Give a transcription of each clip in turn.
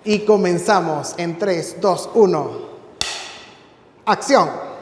Y comenzamos en 3, 2, 1. ¡Acción!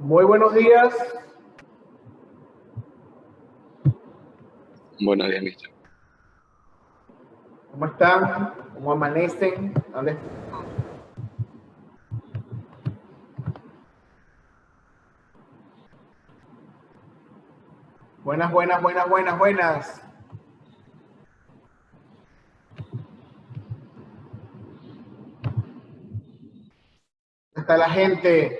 Muy buenos días. Buenos días, mister. ¿Cómo están? ¿Cómo amanecen? ¿Dónde están? Buenas, buenas, buenas, buenas, buenas. ¿Dónde está la gente?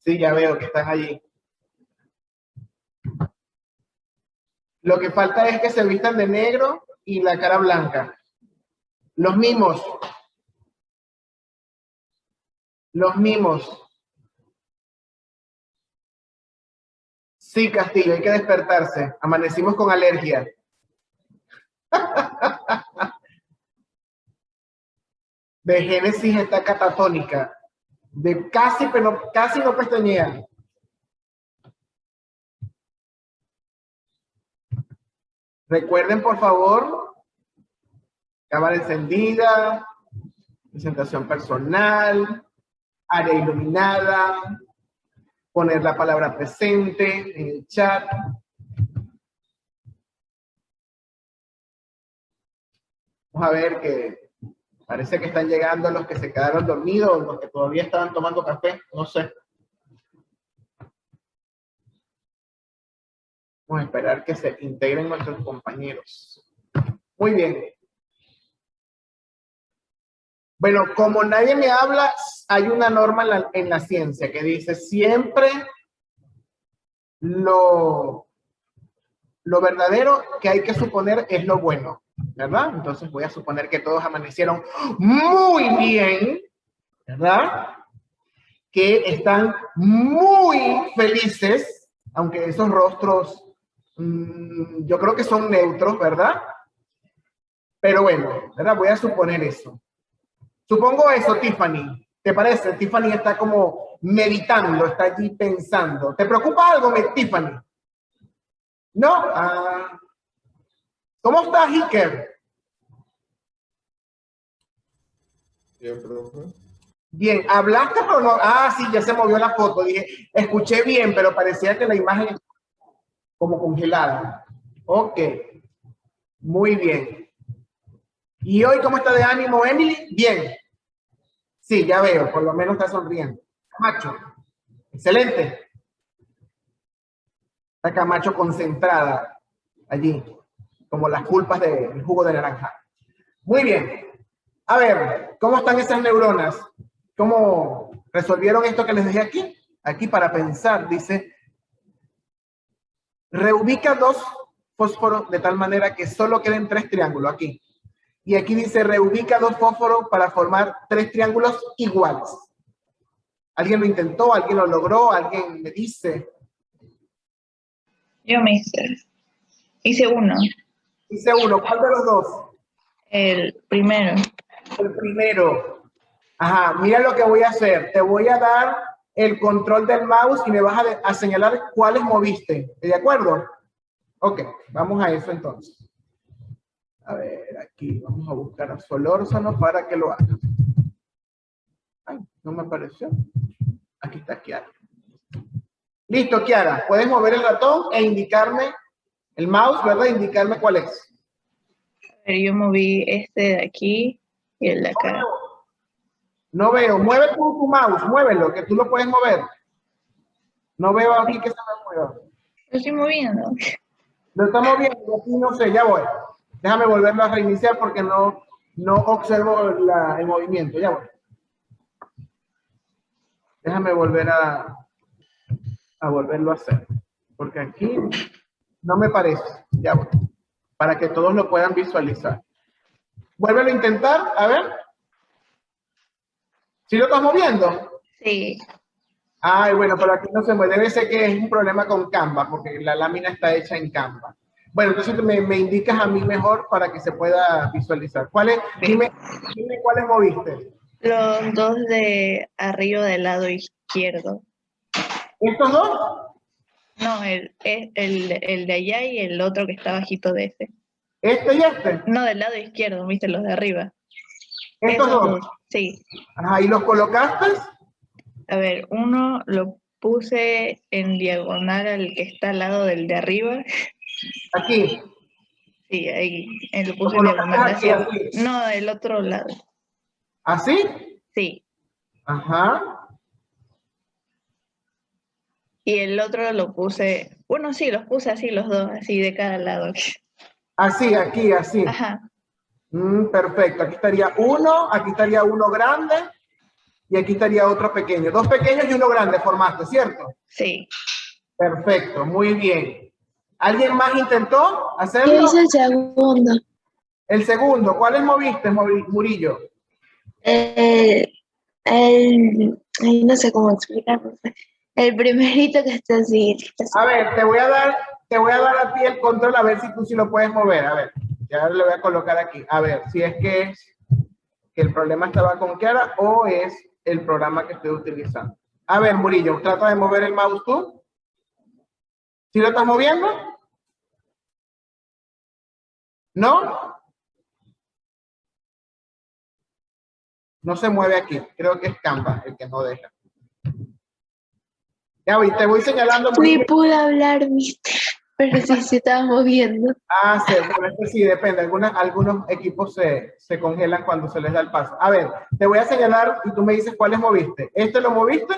Sí, ya veo que están allí. Lo que falta es que se vistan de negro y la cara blanca. Los mimos. Los mimos. Sí, Castillo, hay que despertarse. Amanecimos con alergia. De Génesis está catatónica. De casi, pero casi no pestañea. Recuerden, por favor, cámara encendida, presentación personal, área iluminada, poner la palabra presente en el chat. Vamos a ver que parece que están llegando los que se quedaron dormidos, los que todavía estaban tomando café, no sé. Vamos a esperar que se integren nuestros compañeros. Muy bien. Bueno, como nadie me habla, hay una norma en la ciencia que dice siempre lo verdadero que hay que suponer es lo bueno, ¿verdad? Entonces voy a suponer que todos amanecieron muy bien, ¿verdad? Que están muy felices, aunque esos rostros yo creo que son neutros, ¿verdad? Pero bueno, ¿verdad? Voy a suponer eso. Supongo eso, Tiffany. ¿Te parece? Tiffany está como meditando, está allí pensando. ¿Te preocupa algo, Tiffany? ¿No? Ah. ¿Cómo estás, Iker? Bien, profe. Bien, ¿hablaste pero no? Ah, sí, ya se movió la foto. Dije, escuché bien, pero parecía que la imagen estaba como congelada. Ok, muy bien. ¿Y hoy cómo está de ánimo, Emily? Bien. Sí, ya veo, por lo menos está sonriendo. Camacho, excelente. Está Camacho concentrada allí, como las pulpas del jugo de naranja. Muy bien. A ver, ¿cómo están esas neuronas? ¿Cómo resolvieron esto que les dejé aquí? Aquí para pensar, dice, reubica dos fósforos de tal manera que solo queden tres triángulos aquí. Y aquí dice, reubica dos fósforos para formar tres triángulos iguales. ¿Alguien lo intentó? ¿Alguien lo logró? ¿Alguien me dice? Yo me hice uno. Hice uno. ¿Cuál de los dos? El primero. El primero. Ajá, mira lo que voy a hacer. Te voy a dar el control del mouse y me vas a señalar cuáles moviste. ¿De acuerdo? Ok, vamos a eso entonces. A ver, aquí vamos a buscar a Solórzano para que lo haga. Ay, no me apareció. Aquí está Kiara. Listo, Kiara. Puedes mover el ratón e indicarme el mouse, ¿verdad? Indicarme cuál es. A ver, yo moví este de aquí y el de acá. No veo. Mueve tú tu mouse, muévelo, que tú lo puedes mover. No veo aquí que se me mueva. Lo estoy moviendo. Lo estamos viendo, aquí no sé, ya voy. Déjame volverlo a reiniciar porque no observo el movimiento, ya voy. Déjame volver a volverlo a hacer. Porque aquí no me parece, ya voy. Para que todos lo puedan visualizar. Vuélvelo a intentar, a ver. ¿Sí lo estás moviendo? Sí. Ay, bueno, pero aquí no se mueve. Debe ser que es un problema con Canva, porque la lámina está hecha en Canva. Bueno, entonces me indicas a mí mejor para que se pueda visualizar. ¿Cuáles? Dime cuáles moviste. Los dos de arriba del lado izquierdo. ¿Estos dos? No, el de allá y el otro que está bajito de ese. Este y este. No, del lado izquierdo, viste, los de arriba. Estos Esos dos. dos, sí. Ajá, ¿y los colocaste? A ver, uno lo puse en diagonal al que está al lado del de arriba. Aquí. Sí, ahí, lo Lo puse en colocaste diagonal aquí, hacia... así. No, el otro lado. ¿Así? Sí. Ajá. Y el otro lo puse... Bueno, sí, los puse así los dos, así de cada lado. Así, aquí, así. Ajá, Perfecto. Aquí estaría uno grande y aquí estaría otro pequeño. Dos pequeños y uno grande formaste, ¿cierto? sí. Perfecto, muy bien. ¿Alguien más intentó Yo hacerlo? hice el segundo. El segundo, ¿cuáles moviste, Murillo? Ay, no sé cómo explicarlo. El primerito que está así. A ver, te voy a dar a ti el control a ver si tú sí lo puedes mover. A ver, ya le voy a colocar aquí. A ver, si es que el problema estaba con Kiara o es el programa que estoy utilizando. A ver, Murillo, trata de mover el mouse tú. ¿Sí lo estás moviendo? ¿No? No se mueve aquí. Creo que es Canva el que no deja. Ya te voy señalando. Ni pude hablar, viste, pero sí se estaba moviendo. Ah, sí, bueno, es que sí, depende. Algunos equipos se congelan cuando se les da el paso. A ver, te voy a señalar y tú me dices cuáles moviste. ¿Este lo moviste?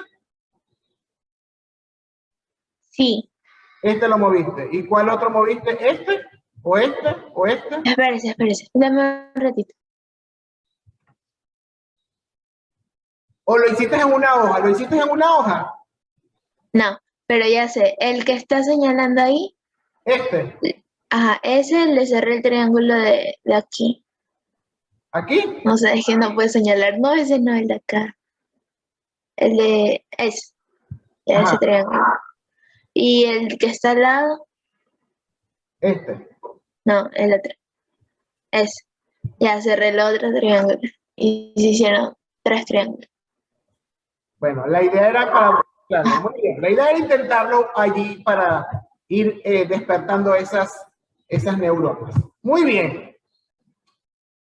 Sí, Este lo moviste. ¿Y cuál otro moviste? ¿Este? ¿O este? ¿O este? espérese. Dame un ratito. ¿O lo hiciste en una hoja? ¿Lo hiciste en una hoja? No, pero ya sé, el que está señalando ahí, Este. ajá, ese le cerré el triángulo de aquí. ¿Aquí? No sé, es que no puede señalar. No, ese no, el de acá. El de ese, ya Ajá, ese triángulo. Y el que está al lado, este. no, el otro. Ese. Ya cerré el otro triángulo. Y se hicieron 3 triángulos. Bueno, la idea era para... Claro, muy bien. La idea era intentarlo allí para ir despertando esas neuronas. Muy bien.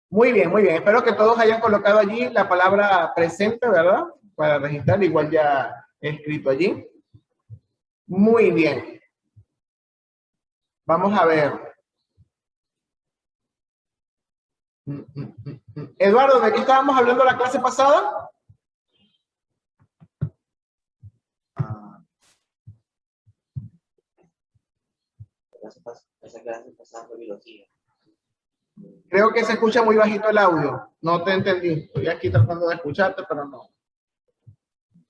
Muy bien, muy bien. Espero que todos hayan colocado allí la palabra presente, ¿verdad? Para registrar, igual ya he escrito allí. Muy bien. Vamos a ver. Eduardo, ¿de qué estábamos hablando la clase pasada? Esa clase pasada fue biología. Creo que se escucha muy bajito el audio. No te entendí. Estoy aquí tratando de escucharte, pero no.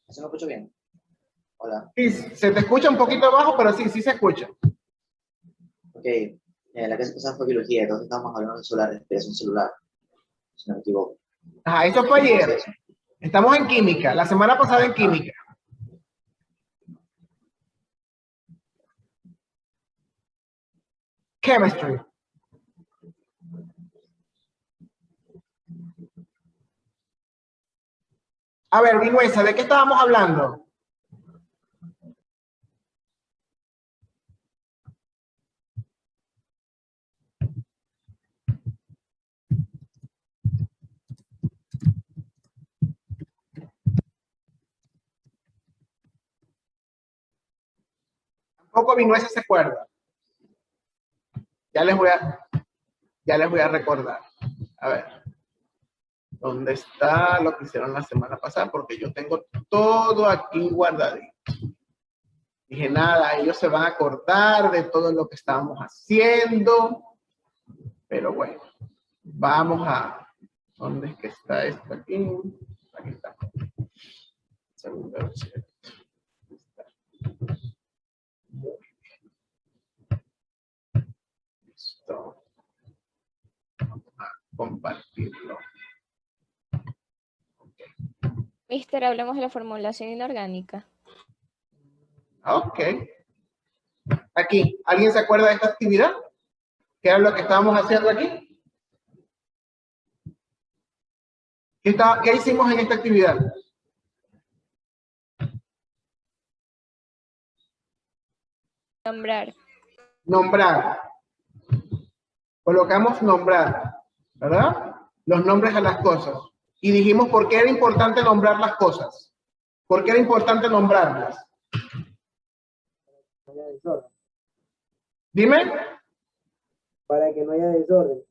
¿Eso me escucho bien? Hola. Sí, se te escucha un poquito bajo, pero sí, sí se escucha. Ok, la clase pasada fue biología, entonces estábamos hablando de solar, de respiración celular, si no me equivoco. Ajá, eso fue ayer. Entonces, Estamos en química. La semana pasada en química. Chemistry. A ver, Vinuesa, ¿de qué estábamos hablando? Tampoco Vinuesa se acuerda. Ya les voy a recordar. A ver. ¿Dónde está lo que hicieron la semana pasada? Porque yo tengo todo aquí guardadito. Dije, nada, ellos se van a acordar de todo lo que estábamos haciendo. Pero bueno, vamos a... ¿Dónde es que está esto aquí? Aquí está. Segunda versión. Muy bien. Listo. Vamos a compartirlo. Mister, hablemos de la formulación inorgánica. Ok. Aquí, ¿alguien se acuerda de esta actividad? ¿Qué era lo que estábamos haciendo aquí? ¿Qué hicimos en esta actividad? Nombrar. Nombrar. Colocamos nombrar, ¿verdad? Los nombres a las cosas. Y dijimos por qué era importante nombrar las cosas. ¿Por qué era importante nombrarlas? No haya desorden. Dime. Para que no haya desorden.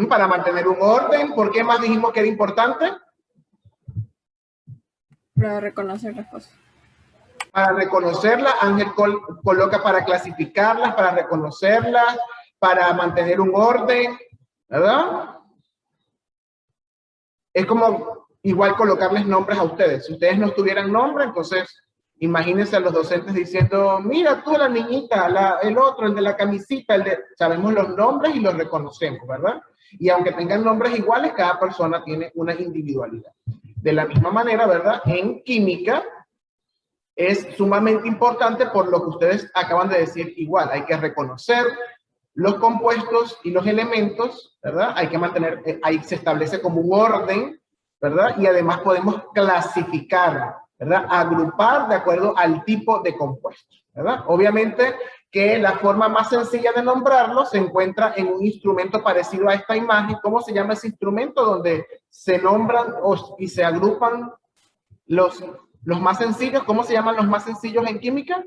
Para mantener un orden. ¿Por qué más dijimos que era importante? Para reconocer las cosas. Para reconocerlas. Ángel coloca para clasificarlas, para reconocerlas, para mantener un orden, ¿verdad? Es como igual colocarles nombres a ustedes. Si ustedes no tuvieran nombre, entonces imagínense a los docentes diciendo, mira tú la niñita, el otro, el de la camisita, sabemos los nombres y los reconocemos, ¿verdad? Y aunque tengan nombres iguales, cada persona tiene una individualidad. De la misma manera, ¿verdad? En química es sumamente importante por lo que ustedes acaban de decir igual. Hay que reconocer los compuestos y los elementos, ¿verdad? Hay que mantener, ahí se establece como un orden, ¿verdad? Y además podemos clasificar, ¿verdad? Agrupar de acuerdo al tipo de compuesto, ¿verdad? Obviamente que la forma más sencilla de nombrarlo se encuentra en un instrumento parecido a esta imagen. ¿Cómo se llama ese instrumento donde se nombran y se agrupan los más sencillos? ¿Cómo se llaman los más sencillos en química?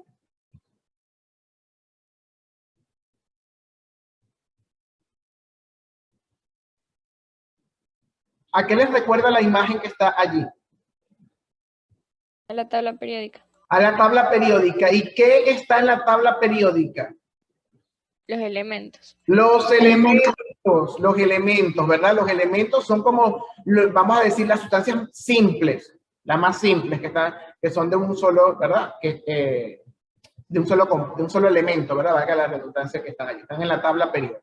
¿A qué les recuerda la imagen que está allí? A la tabla periódica. A la tabla periódica. ¿Y qué está en la tabla periódica? Los elementos. Los elementos, ¿verdad? Los elementos son como, vamos a decir, las sustancias simples, las más simples, que son de un solo, ¿verdad? De un solo elemento, ¿verdad? Valga la redundancia, que están allí. Están en la tabla periódica.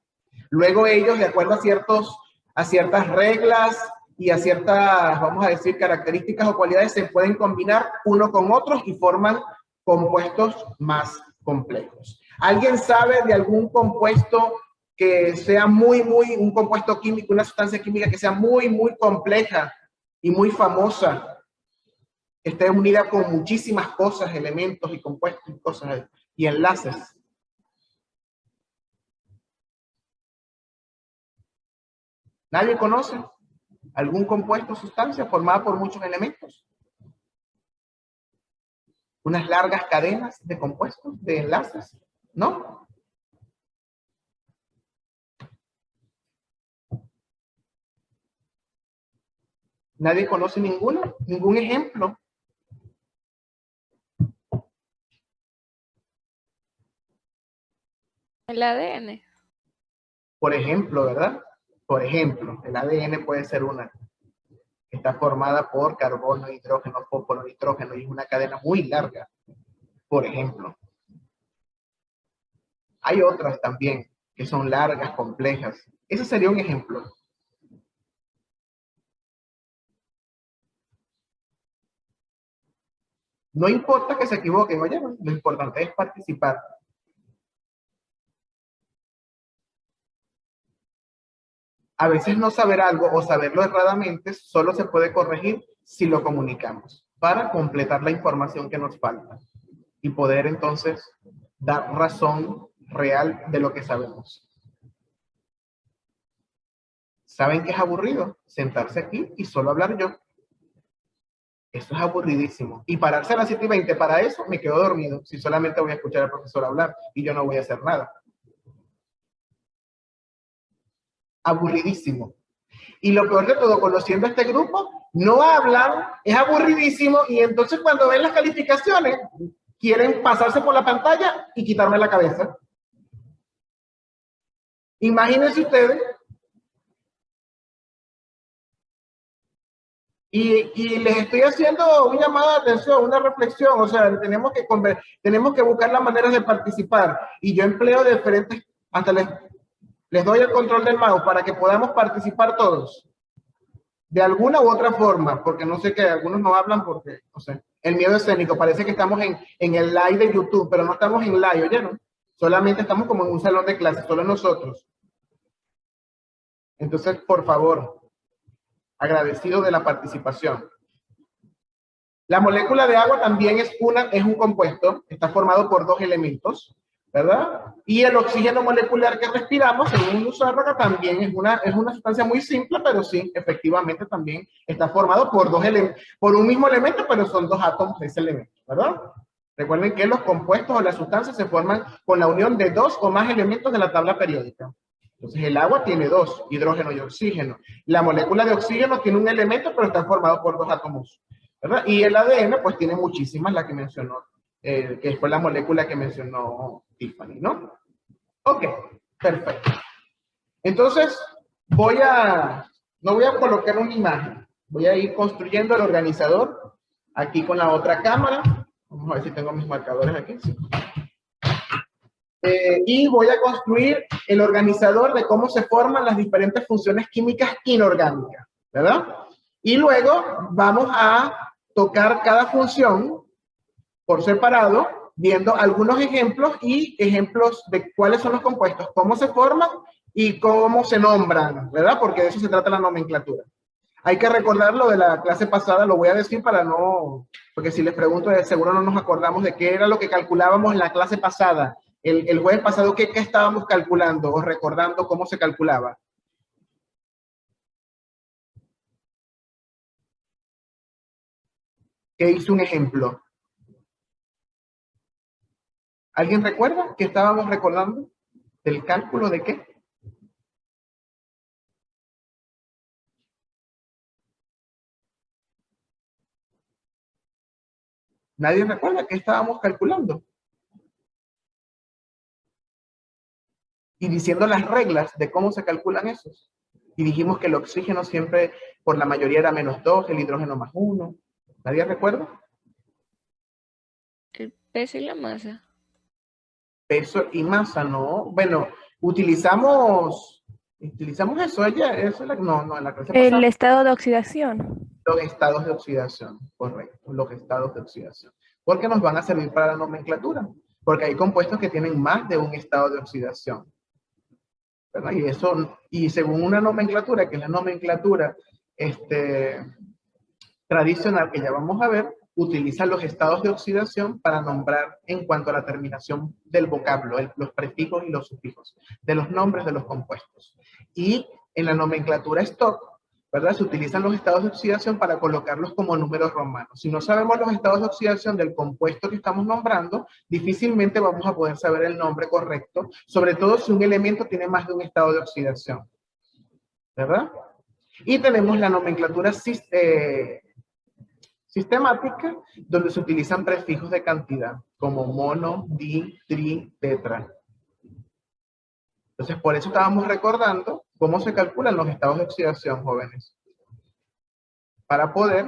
Luego ellos, de acuerdo a ciertas reglas y a ciertas, vamos a decir, características o cualidades, se pueden combinar uno con otros y forman compuestos más complejos. ¿Alguien sabe de algún compuesto que sea un compuesto químico, una sustancia química que sea muy compleja y muy famosa? Esté unida con muchísimas cosas, elementos y compuestos y cosas y enlaces. ¿Nadie conoce algún compuesto o sustancia formada por muchos elementos? Unas largas cadenas de compuestos, de enlaces, ¿no? ¿Nadie conoce ninguno? ¿Ningún ejemplo? El ADN. Por ejemplo, ¿verdad? Por ejemplo, el ADN puede ser una. Está formada por carbono, hidrógeno, fósforo, nitrógeno y es una cadena muy larga, por ejemplo. Hay otras también que son largas, complejas. Ese sería un ejemplo. No importa que se equivoquen, oye, lo importante es participar. A veces no saber algo o saberlo erradamente solo se puede corregir si lo comunicamos para completar la información que nos falta y poder entonces dar razón real de lo que sabemos. ¿Saben qué es aburrido? Sentarse aquí y solo hablar yo. Eso es aburridísimo. Y pararse a las 7:20 para eso, me quedo dormido si solamente voy a escuchar al profesor hablar y yo no voy a hacer nada. Aburridísimo. Y lo peor de todo, conociendo a este grupo, no hablan, es aburridísimo, y entonces cuando ven las calificaciones, quieren pasarse por la pantalla y quitarme la cabeza. Imagínense ustedes. Y les estoy haciendo un llamado de atención, una reflexión, o sea, tenemos que buscar las maneras de participar, y yo empleo diferentes, hasta les doy el control del mouse para que podamos participar todos, de alguna u otra forma, porque no sé que algunos no hablan porque, no sé, el miedo escénico, parece que estamos en el live de YouTube, pero no estamos en live, ¿oyeron? Solamente estamos como en un salón de clases, solo nosotros. Entonces, por favor, agradecido de la participación. La molécula de agua también es un compuesto, está formado por dos elementos. ¿verdad? Y el oxígeno molecular que respiramos, según Luzárraga, también es una sustancia muy simple, pero sí, efectivamente también está formado por por un mismo elemento, pero son dos átomos de ese elemento, ¿verdad? Recuerden que los compuestos o las sustancias se forman con la unión de dos o más elementos de la tabla periódica. Entonces el agua tiene dos, hidrógeno y oxígeno. La molécula de oxígeno tiene un elemento, pero está formado por dos átomos, ¿verdad? Y el ADN, pues tiene muchísimas, la que mencionó, que fue la molécula que mencionó Tiffany, ¿no? Ok, perfecto. Entonces, no voy a colocar una imagen, voy a ir construyendo el organizador aquí con la otra cámara. Vamos a ver si tengo mis marcadores aquí. Sí. Y voy a construir el organizador de cómo se forman las diferentes funciones químicas inorgánicas, ¿verdad? Y luego vamos a tocar cada función por separado, viendo algunos ejemplos y ejemplos de cuáles son los compuestos, cómo se forman y cómo se nombran, ¿verdad? Porque de eso se trata la nomenclatura. Hay que recordar lo de la clase pasada, lo voy a decir para no, porque si les pregunto, de seguro no nos acordamos de qué era lo que calculábamos en la clase pasada. El jueves pasado, ¿qué estábamos calculando o recordando cómo se calculaba? ¿Qué hice un ejemplo? ¿Alguien recuerda qué estábamos recordando? ¿Del cálculo de qué? ¿Nadie recuerda qué estábamos calculando? Y diciendo las reglas de cómo se calculan esos. Y dijimos que el oxígeno siempre, por la mayoría, era -2, el hidrógeno +1. ¿Nadie recuerda? El peso y la masa. Peso y masa, ¿no? Bueno, utilizamos eso allá, eso no, en la clase pasada. El estado de oxidación. Los estados de oxidación, correcto, los estados de oxidación. Porque nos van a servir para la nomenclatura, porque hay compuestos que tienen más de un estado de oxidación, ¿verdad? Y según una nomenclatura, que es la nomenclatura tradicional que ya vamos a ver, utiliza los estados de oxidación para nombrar en cuanto a la terminación del vocablo, los prefijos y los sufijos, de los nombres de los compuestos. Y en la nomenclatura stock, ¿verdad? Se utilizan los estados de oxidación para colocarlos como números romanos. Si no sabemos los estados de oxidación del compuesto que estamos nombrando, difícilmente vamos a poder saber el nombre correcto, sobre todo si un elemento tiene más de un estado de oxidación, ¿verdad? Y tenemos la nomenclatura sistemática, donde se utilizan prefijos de cantidad, como mono, di, tri, tetra. Entonces, por eso estábamos recordando cómo se calculan los estados de oxidación, jóvenes. Para poder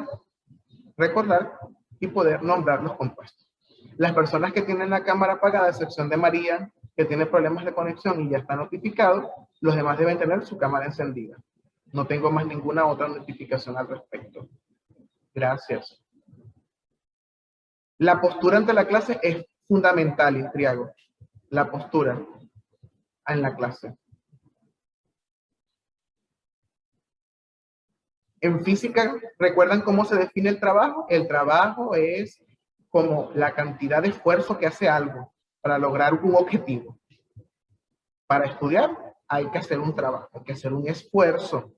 recordar y poder nombrar los compuestos. Las personas que tienen la cámara apagada, a excepción de María, que tiene problemas de conexión y ya está notificado, los demás deben tener su cámara encendida. No tengo más ninguna otra notificación al respecto. Gracias. La postura ante la clase es fundamental, Intriago. La postura en la clase. En física, ¿recuerdan cómo se define el trabajo? El trabajo es como la cantidad de esfuerzo que hace algo para lograr un objetivo. Para estudiar hay que hacer un trabajo, hay que hacer un esfuerzo.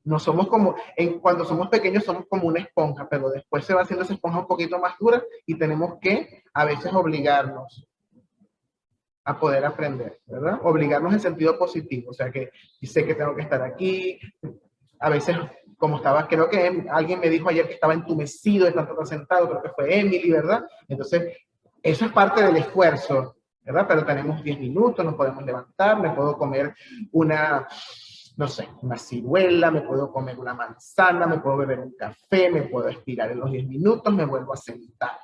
No somos como, cuando somos pequeños somos como una esponja, pero después se va haciendo esa esponja un poquito más dura y tenemos que a veces obligarnos a poder aprender, ¿verdad? Obligarnos en sentido positivo, o sea que sé que tengo que estar aquí. A veces, como estaba, creo que alguien me dijo ayer que estaba entumecido de tanto estar sentado, creo que fue Emily, ¿verdad? Entonces, eso es parte del esfuerzo, ¿verdad? Pero tenemos 10 minutos, nos podemos levantar, me puedo comer una ciruela, me puedo comer una manzana, me puedo beber un café, me puedo estirar en los 10 minutos, me vuelvo a sentar.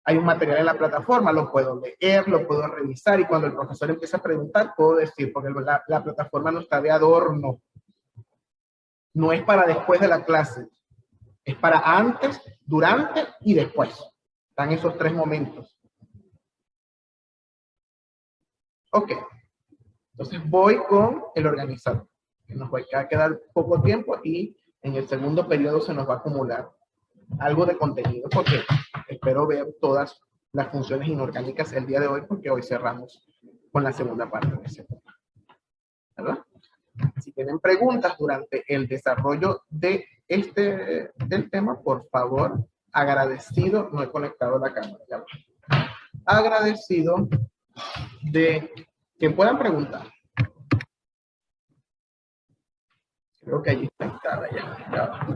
Hay un material en la plataforma, lo puedo leer, lo puedo revisar y cuando el profesor empieza a preguntar, puedo decir, porque la plataforma no está de adorno. No es para después de la clase, es para antes, durante y después. Están esos 3 momentos. Ok. Entonces voy con el organizador, que nos va a quedar poco tiempo y en el segundo periodo se nos va a acumular algo de contenido, porque espero ver todas las funciones inorgánicas el día de hoy, porque hoy cerramos con la segunda parte de ese tema, ¿verdad? Si tienen preguntas durante el desarrollo de del tema, por favor, agradecido, no he conectado la cámara, ya va. Agradecido de que puedan preguntar. Creo que allí está ya va.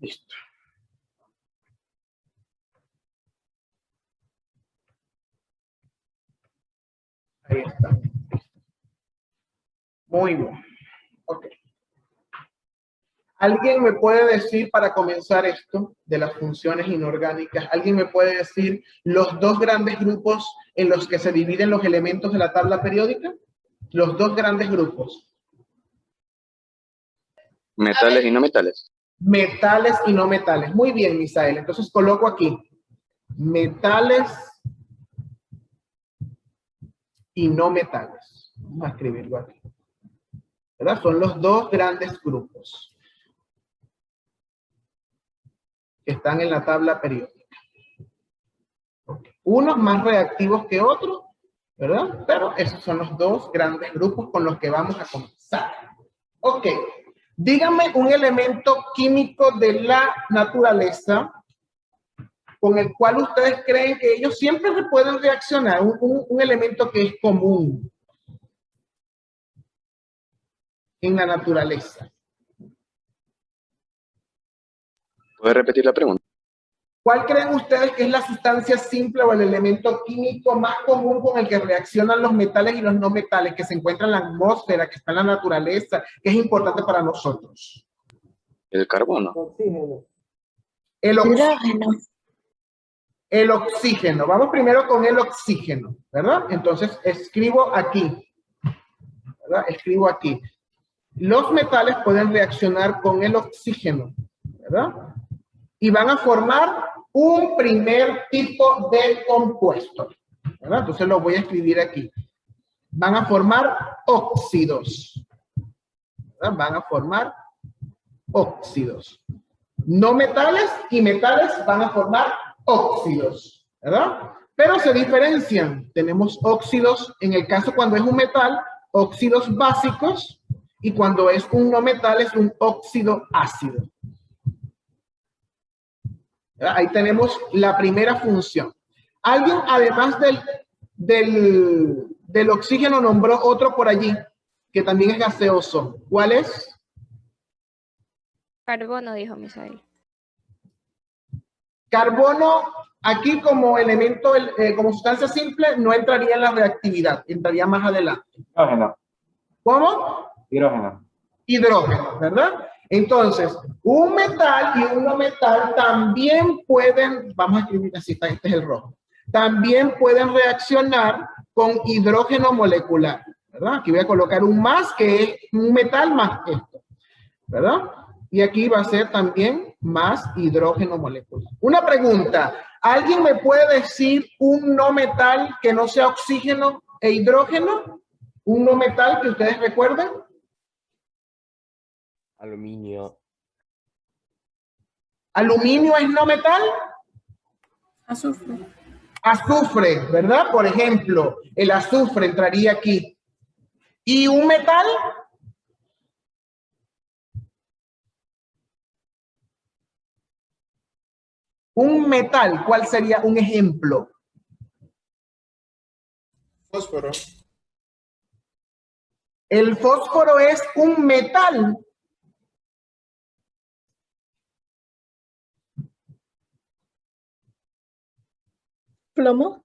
Listo. Ahí está. Muy bien. Ok. ¿Alguien me puede decir, para comenzar esto de las funciones inorgánicas, alguien me puede decir los dos grandes grupos en los que se dividen los elementos de la tabla periódica? Los dos grandes grupos. Metales y no metales. Metales y no metales. Muy bien, Misael. Entonces coloco aquí metales y no metales. Vamos a escribirlo aquí. ¿Verdad? Son los dos grandes grupos que están en la tabla periódica. Okay. Unos más reactivos que otros, ¿verdad? Pero esos son los dos grandes grupos con los que vamos a comenzar. Ok. Díganme un elemento químico de la naturaleza con el cual ustedes creen que ellos siempre pueden reaccionar, un elemento que es común en la naturaleza. ¿Puedes repetir la pregunta? ¿Cuál creen ustedes que es la sustancia simple o el elemento químico más común con el que reaccionan los metales y los no metales, que se encuentra en la atmósfera, que está en la naturaleza, que es importante para nosotros? El carbono. Oxígeno. Hidrógeno. El oxígeno. Vamos primero con el oxígeno, ¿verdad? Entonces escribo aquí, ¿verdad? Escribo aquí. Los metales pueden reaccionar con el oxígeno, ¿verdad? Y van a formar un primer tipo de compuesto, ¿verdad? Entonces lo voy a escribir aquí. Van a formar óxidos, ¿verdad? Van a formar óxidos. No metales y metales van a formar óxidos, ¿verdad? Pero se diferencian. Tenemos óxidos, en el caso cuando es un metal, óxidos básicos, y cuando es un no metal es un óxido ácido. Ahí tenemos la primera función. Alguien, además del oxígeno, nombró otro por allí, que también es gaseoso. ¿Cuál es? Carbono, dijo Misael. Carbono, aquí como elemento, como sustancia simple, no entraría en la reactividad, entraría más adelante. Hidrógeno. ¿Cómo? Hidrógeno. Hidrógeno, ¿verdad? Entonces, un metal y un no metal también pueden, vamos a escribir así, este es el rojo, también pueden reaccionar con hidrógeno molecular, ¿verdad? Aquí voy a colocar un más, que es un metal más esto, ¿verdad? Y aquí va a ser también más hidrógeno molecular. Una pregunta, ¿alguien me puede decir un no metal que no sea oxígeno e hidrógeno? ¿Un no metal que ustedes recuerden? Aluminio. ¿Aluminio es no metal? Azufre. Azufre, ¿verdad? Por ejemplo, el azufre entraría aquí. ¿Y un metal? Un metal, ¿cuál sería un ejemplo? Fósforo. El fósforo es un metal. Plomo.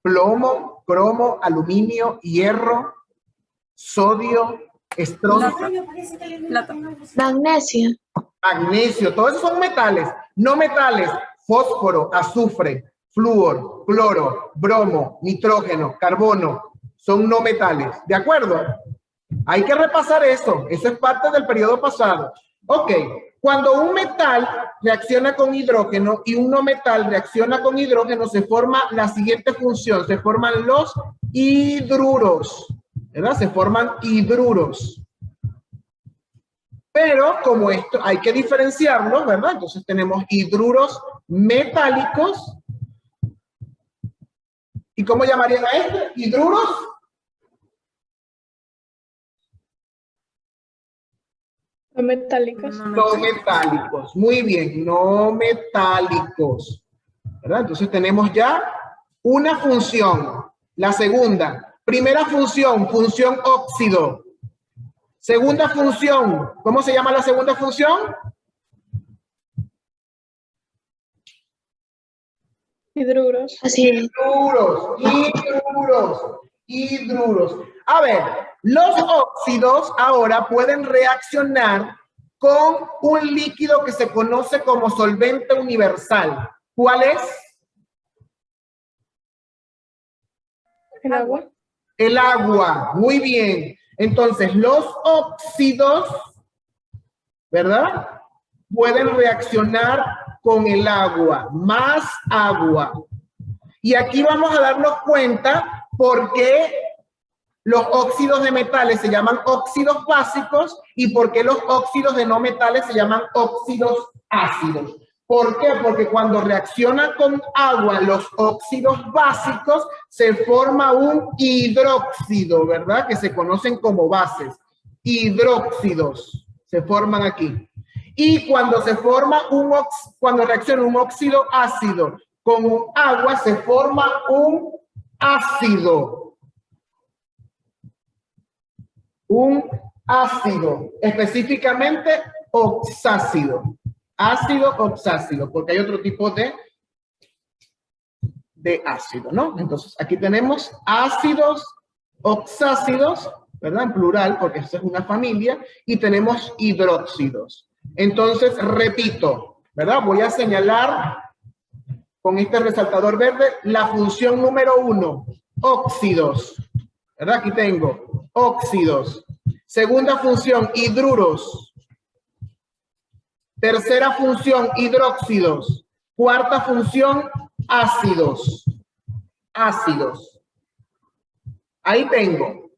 Plomo, cromo, aluminio, hierro, sodio, estroncio, Plata. Magnesio. magnesio. Todos esos son metales. No metales, fósforo, azufre, flúor, cloro, bromo, nitrógeno, carbono. Son no metales. ¿De acuerdo? Hay que repasar eso. Eso es parte del periodo pasado. Ok. Cuando un metal reacciona con hidrógeno y un no metal reacciona con hidrógeno, se forma la siguiente función. Se forman los hidruros, ¿verdad? Se forman hidruros. Pero como esto hay que diferenciarlo, ¿verdad? Entonces tenemos hidruros metálicos. ¿Y cómo llamarían a este? Hidruros No metálicos. no metálicos. Muy bien, no metálicos. ¿Verdad? Entonces tenemos ya una función. La segunda. Primera función, función óxido. Segunda función. ¿Cómo se llama la segunda función? Hidruros. Así es. Hidruros. A ver, los óxidos ahora pueden reaccionar con un líquido que se conoce como solvente universal. ¿Cuál es? El agua. El agua. Muy bien. Entonces, los óxidos, ¿verdad? Pueden reaccionar con el agua, más agua. Y aquí vamos a darnos cuenta por qué los óxidos de metales se llaman óxidos básicos y por qué los óxidos de no metales se llaman óxidos ácidos. ¿Por qué? Porque cuando reaccionan con agua los óxidos básicos se forma un hidróxido, ¿verdad? Que se conocen como bases. Hidróxidos se forman aquí. Y cuando se forma cuando reacciona un óxido ácido con un agua se forma un ácido. Un ácido, específicamente oxácido. Ácido oxácido, porque hay otro tipo de ácido, ¿no? Entonces, aquí tenemos ácidos oxácidos, ¿verdad? En plural, porque esta es una familia, y tenemos hidróxidos. Entonces, repito, ¿verdad? Voy a señalar con este resaltador verde la función número 1, óxidos, ¿verdad? Aquí tengo óxidos. Segunda función, hidruros. Tercera función, hidróxidos. Cuarta función, ácidos. Ácidos. Ahí tengo,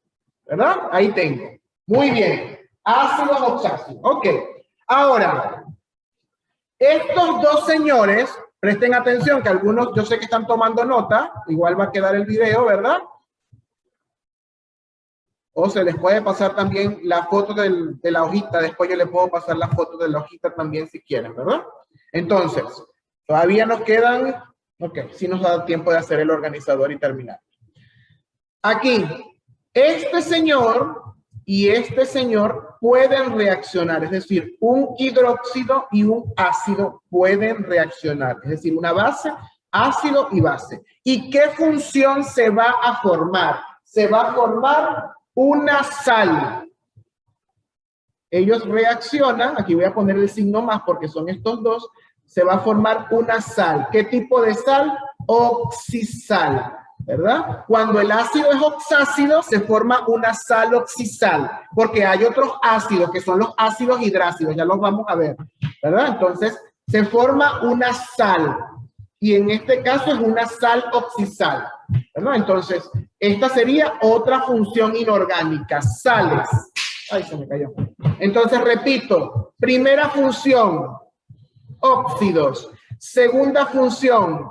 ¿verdad? Ahí tengo. Muy bien. Ácidos oxácidos. Ok. Ahora, estos dos señores, presten atención que algunos yo sé que están tomando nota, igual va a quedar el video, ¿verdad? O se les puede pasar también la foto de la hojita, después yo les puedo pasar la foto de la hojita también si quieren, ¿verdad? Entonces, todavía nos quedan, ok, sí nos da tiempo de hacer el organizador y terminar. Aquí, este señor y este señor pueden reaccionar, es decir, un hidróxido y un ácido pueden reaccionar, es decir, una base, ácido y base. ¿Y qué función se va a formar? Se va a formar una sal. Ellos reaccionan, aquí voy a poner el signo más porque son estos dos, se va a formar una sal. ¿Qué tipo de sal? Oxisal, ¿verdad? Cuando el ácido es oxácido, se forma una sal oxisal, porque hay otros ácidos que son los ácidos hidrácidos, ya los vamos a ver, ¿verdad? Entonces, se forma una sal, y en este caso es una sal oxisal, ¿verdad? Entonces, esta sería otra función inorgánica, sales. Ay, se me cayó. Entonces, repito, primera función, óxidos. Segunda función,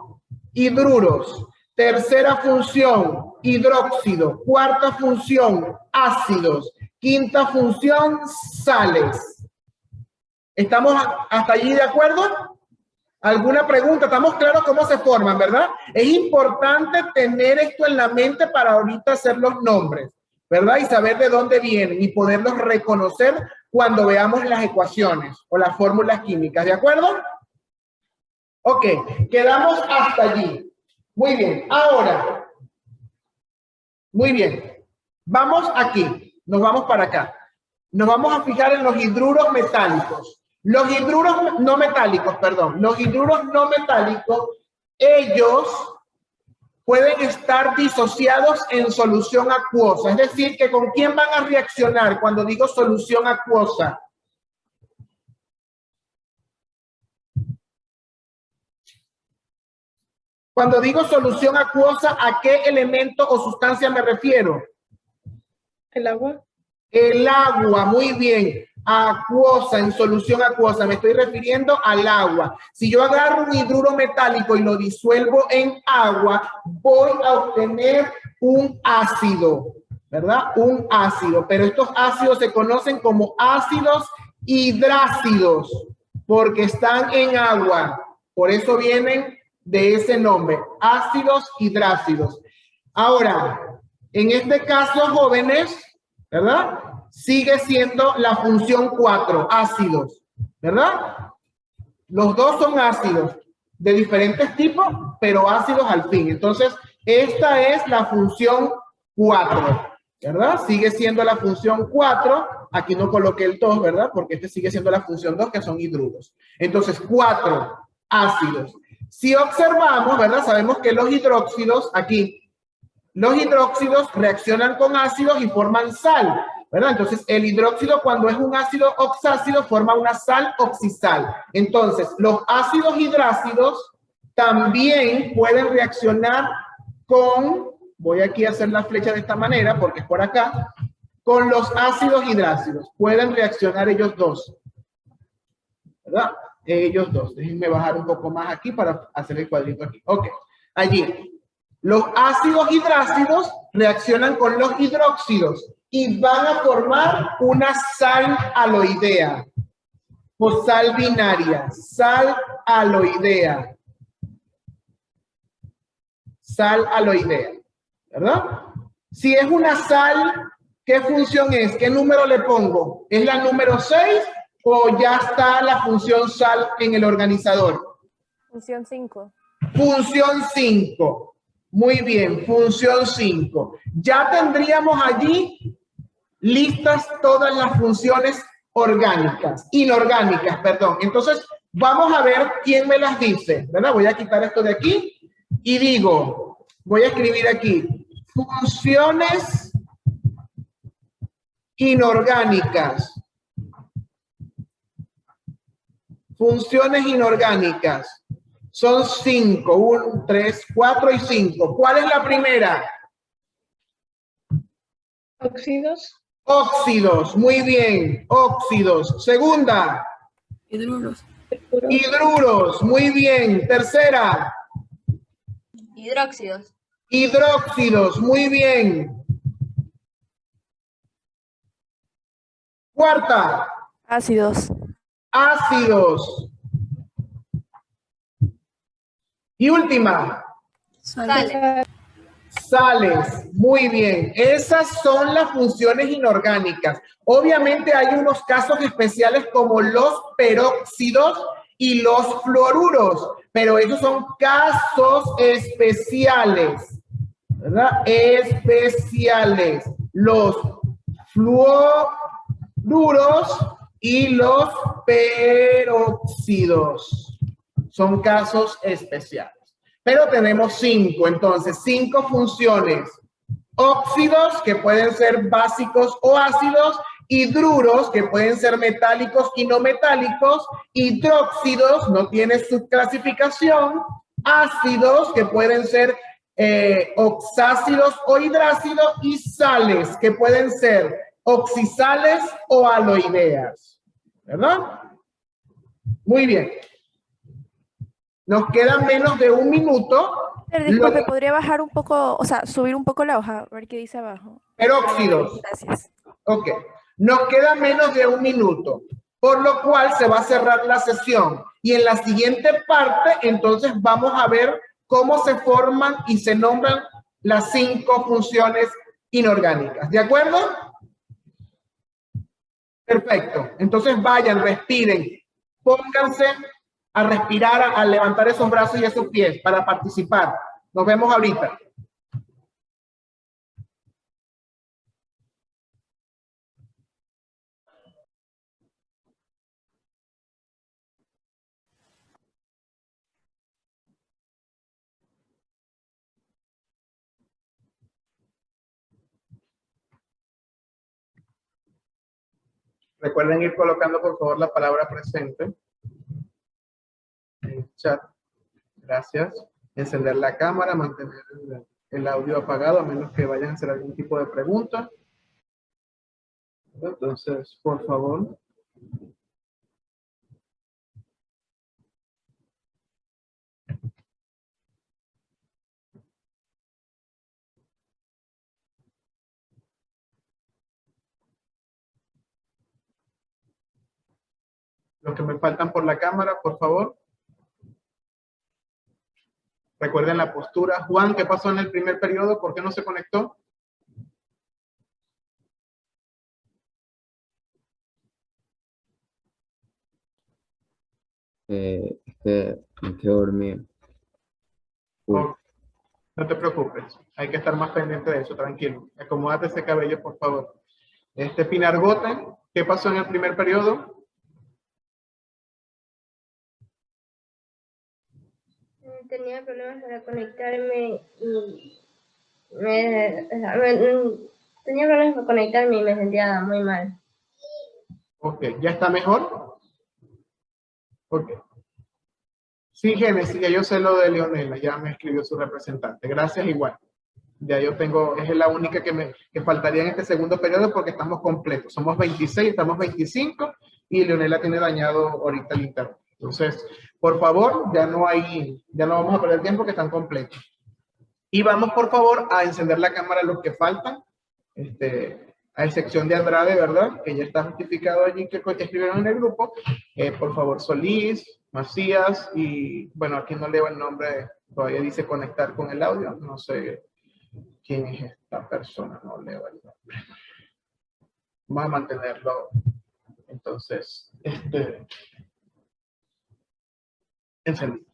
hidruros. Tercera función, hidróxido. Cuarta función, ácidos. Quinta función, sales. ¿Estamos hasta allí de acuerdo? ¿Alguna pregunta? Estamos claros cómo se forman, ¿verdad? Es importante tener esto en la mente para ahorita hacer los nombres, ¿verdad? Y saber de dónde vienen y poderlos reconocer cuando veamos las ecuaciones o las fórmulas químicas, ¿de acuerdo? Ok, quedamos hasta allí. Muy bien, ahora. Muy bien. Vamos aquí, nos vamos para acá. Nos vamos a fijar en los hidruros metálicos. Los hidruros no metálicos, perdón. Los hidruros no metálicos, ellos pueden estar disociados en solución acuosa. Es decir, que ¿con quién van a reaccionar cuando digo solución acuosa? Cuando digo solución acuosa, ¿a qué elemento o sustancia me refiero? El agua. El agua, muy bien. acuosa, en solución acuosa, me estoy refiriendo al agua. Si yo agarro un hidruro metálico y lo disuelvo en agua, voy a obtener un ácido, ¿verdad? Un ácido, pero estos ácidos se conocen como ácidos hidrácidos, porque están en agua. Por eso vienen de ese nombre, ácidos hidrácidos. Ahora, en este caso, jóvenes, ¿verdad? Sigue siendo la función 4, ácidos, ¿verdad? Los dos son ácidos de diferentes tipos, pero ácidos al fin. Entonces, esta es la función 4, ¿verdad? Sigue siendo la función 4. Aquí no coloqué el 2, ¿verdad? Porque este sigue siendo la función 2, que son hidruros. Entonces, 4 ácidos. Si observamos, ¿verdad? Sabemos que los hidróxidos, aquí, los hidróxidos reaccionan con ácidos y forman sal, ¿verdad? Entonces, el hidróxido, cuando es un ácido oxácido, forma una sal oxisal. Entonces, los ácidos hidrácidos también pueden reaccionar con, voy aquí a hacer la flecha de esta manera, porque es por acá, con los ácidos hidrácidos. Pueden reaccionar ellos dos, ¿verdad? Ellos dos. Déjenme bajar un poco más aquí para hacer el cuadrito aquí. Ok, allí. Los ácidos hidrácidos reaccionan con los hidróxidos y van a formar una sal aloidea o sal binaria, sal aloidea. Sal aloidea, ¿verdad? Si es una sal, ¿qué función es? ¿Qué número le pongo? ¿Es la número 6 o ya está la función sal en el organizador? Función 5. Función 5. Muy bien, función 5. Ya tendríamos allí listas todas las funciones orgánicas, inorgánicas, perdón. Entonces, vamos a ver quién me las dice, ¿verdad? Voy a quitar esto de aquí y digo, voy a escribir aquí, funciones inorgánicas. Funciones inorgánicas. Son 5, 1, 3, 4 y 5. ¿Cuál es la primera? Óxidos. Óxidos, muy bien, óxidos. Segunda. Hidruros. Hidruros, muy bien. Tercera. Hidróxidos. Hidróxidos, muy bien. Cuarta. Ácidos. Ácidos. Y última. Sales. Sales, muy bien. Esas son las funciones inorgánicas. Obviamente hay unos casos especiales como los peróxidos y los fluoruros, pero esos son casos especiales, ¿verdad? Especiales. Los fluoruros y los peróxidos son casos especiales. Pero tenemos 5, entonces 5 funciones. Óxidos, que pueden ser básicos o ácidos, hidruros, que pueden ser metálicos y no metálicos, hidróxidos, no tiene subclasificación, ácidos, que pueden ser oxácidos o hidrácidos, y sales, que pueden ser oxisales o aloideas, ¿verdad? Muy bien. Nos queda menos de un minuto. Disculpe, ¿podría bajar un poco, o sea, subir un poco la hoja, a ver qué dice abajo? Peróxidos. Gracias. Ok. Nos queda menos de un minuto, por lo cual se va a cerrar la sesión. Y en la siguiente parte, entonces vamos a ver cómo se forman y se nombran las 5 funciones inorgánicas. ¿De acuerdo? Perfecto. Entonces vayan, respiren, pónganse a respirar, a levantar esos brazos y esos pies para participar. Nos vemos ahorita. Recuerden ir colocando, por favor, la palabra presente en el chat. Gracias. Encender la cámara, mantener el audio apagado, a menos que vayan a hacer algún tipo de pregunta. Entonces, por favor, Los que me faltan por la cámara, por favor. Recuerden la postura. Juan, ¿qué pasó en el primer periodo? ¿Por qué no se conectó? Es que me quedo dormido. Uy. Oh, no te preocupes. Hay que estar más pendiente de eso, tranquilo. Acomódate ese cabello, por favor. Pinargote, ¿qué pasó en el primer periodo? Tenía problemas para conectarme y tenía problemas para conectarme y me sentía muy mal. Ok, ¿ya está mejor? Ok. Sí, Génesis, ya yo sé lo de Leonela, ya me escribió su representante. Gracias igual. Ya yo tengo, es la única que faltaría en este segundo periodo porque estamos completos. Somos 26, estamos 25 y Leonela tiene dañado ahorita el internet. Entonces, por favor, ya no vamos a perder tiempo que están completos. Y vamos, por favor, a encender la cámara los que faltan. A excepción de Andrade, ¿verdad? Que ya está justificado allí que escribieron en el grupo. Por favor, Solís, Macías y, bueno, aquí no leo el nombre, todavía dice conectar con el audio. No sé quién es esta persona, no leo el nombre. Vamos a mantenerlo, entonces, encendido.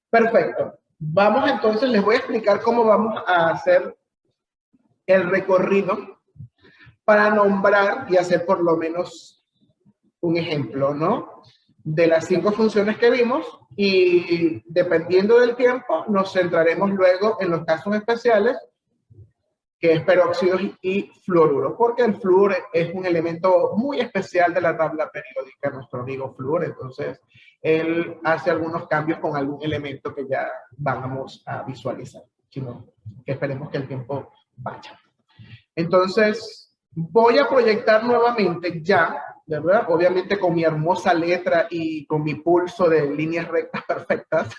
Perfecto. Vamos entonces, les voy a explicar cómo vamos a hacer el recorrido para nombrar y hacer por lo menos un ejemplo, ¿no? De las 5 funciones que vimos y dependiendo del tiempo nos centraremos luego en los casos especiales que es peróxidos y fluoruro, porque el flúor es un elemento muy especial de la tabla periódica, nuestro amigo flúor, entonces él hace algunos cambios con algún elemento que ya vamos a visualizar, sino que esperemos que el tiempo vaya. Entonces, voy a proyectar nuevamente ya, ¿verdad? Obviamente con mi hermosa letra y con mi pulso de líneas rectas perfectas,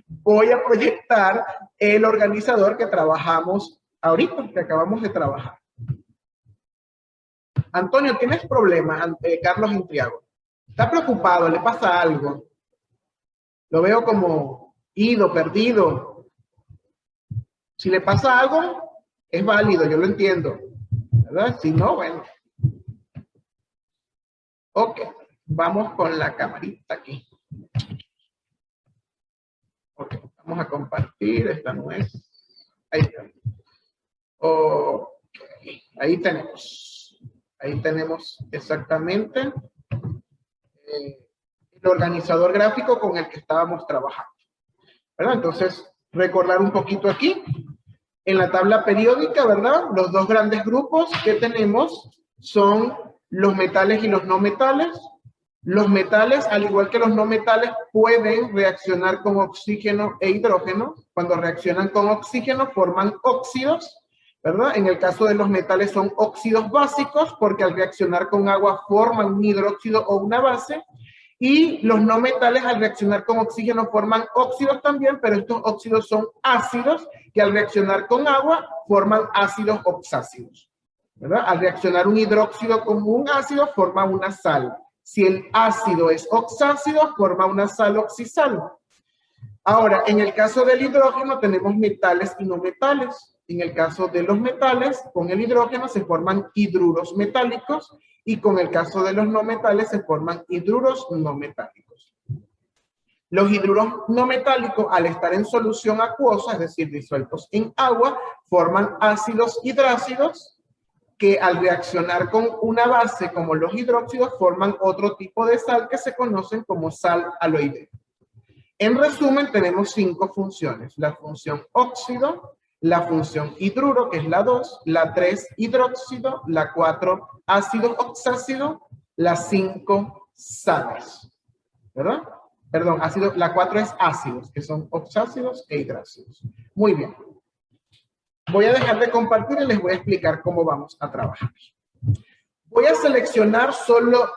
voy a proyectar el organizador que trabajamos ahorita, que acabamos de trabajar. Antonio, ¿tienes problemas? Carlos Intriago. ¿Está preocupado? ¿Le pasa algo? Lo veo como ido, perdido. Si le pasa algo, es válido, yo lo entiendo, ¿verdad? Si no, bueno. Ok, vamos con la camarita aquí. Ok, vamos a compartir, esta no es. Ahí está. Ok, ahí tenemos exactamente el organizador gráfico con el que estábamos trabajando, ¿verdad? Entonces, recordar un poquito aquí, en la tabla periódica, ¿verdad? Los dos grandes grupos que tenemos son los metales y los no metales. Los metales, al igual que los no metales, pueden reaccionar con oxígeno e hidrógeno. Cuando reaccionan con oxígeno, forman óxidos, ¿verdad? En el caso de los metales son óxidos básicos, porque al reaccionar con agua forman un hidróxido o una base. Y los no metales al reaccionar con oxígeno forman óxidos también, pero estos óxidos son ácidos que al reaccionar con agua forman ácidos oxácidos, ¿verdad? Al reaccionar un hidróxido con un ácido forma una sal. Si el ácido es oxácido, forma una sal oxisal. Ahora, en el caso del hidrógeno tenemos metales y no metales. En el caso de los metales, con el hidrógeno se forman hidruros metálicos y con el caso de los no metales se forman hidruros no metálicos. Los hidruros no metálicos, al estar en solución acuosa, es decir, disueltos en agua, forman ácidos hidrácidos que al reaccionar con una base como los hidróxidos forman otro tipo de sal que se conocen como sal aloidea. En resumen, tenemos 5 funciones. La función óxido, la función hidruro, que es la 2, la 3 hidróxido, la 4 ácido oxácido, la 5 sales, ¿verdad? Perdón, ácido, la 4 es ácidos, que son oxácidos e hidrácidos. Muy bien. Voy a dejar de compartir y les voy a explicar cómo vamos a trabajar. Voy a seleccionar solo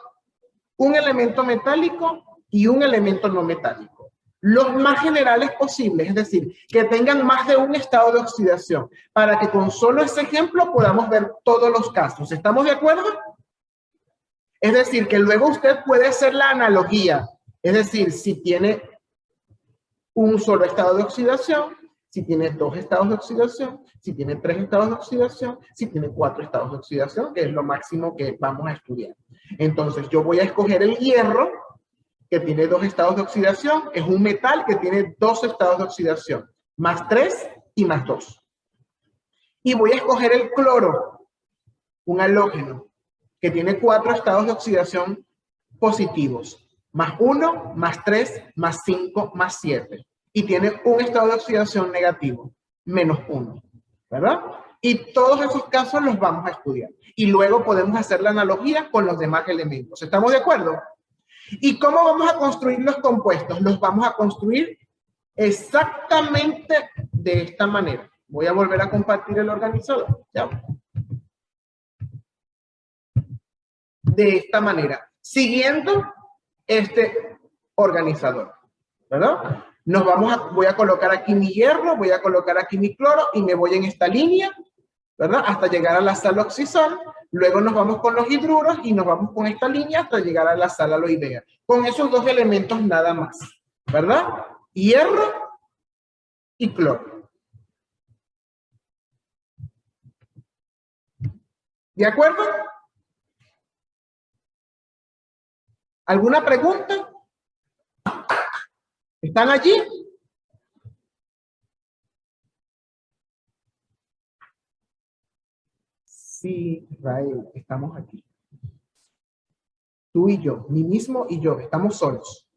un elemento metálico y un elemento no metálico. Los más generales posibles, es decir, que tengan más de un estado de oxidación, para que con solo ese ejemplo podamos ver todos los casos. ¿Estamos de acuerdo? Es decir, que luego usted puede hacer la analogía, es decir, si tiene un solo estado de oxidación, si tiene 2 estados de oxidación, si tiene 3 estados de oxidación, si tiene 4 estados de oxidación, que es lo máximo que vamos a estudiar. Entonces, yo voy a escoger el hierro, que tiene 2 estados de oxidación, es un metal que tiene 2 estados de oxidación, más 3 y más 2. Y voy a escoger el cloro, un halógeno, que tiene 4 estados de oxidación positivos, más 1, más 3, más 5, más 7. Y tiene un estado de oxidación negativo, menos 1, ¿verdad? Y todos esos casos los vamos a estudiar. Y luego podemos hacer la analogía con los demás elementos. ¿Estamos de acuerdo? ¿Y cómo vamos a construir los compuestos? Los vamos a construir exactamente de esta manera. Voy a volver a compartir el organizador. ¿Ya? De esta manera, siguiendo este organizador, ¿verdad? Voy a colocar aquí mi hierro, voy a colocar aquí mi cloro y me voy en esta línea, ¿verdad? Hasta llegar a la sal oxisol. Luego nos vamos con los hidruros y nos vamos con esta línea hasta llegar a la sal aloidea. Con esos 2 elementos nada más, ¿verdad? Hierro y cloro. ¿De acuerdo? ¿Alguna pregunta? ¿Están allí? Sí, Israel, estamos aquí. Tú y yo, mí mismo y yo, estamos solos.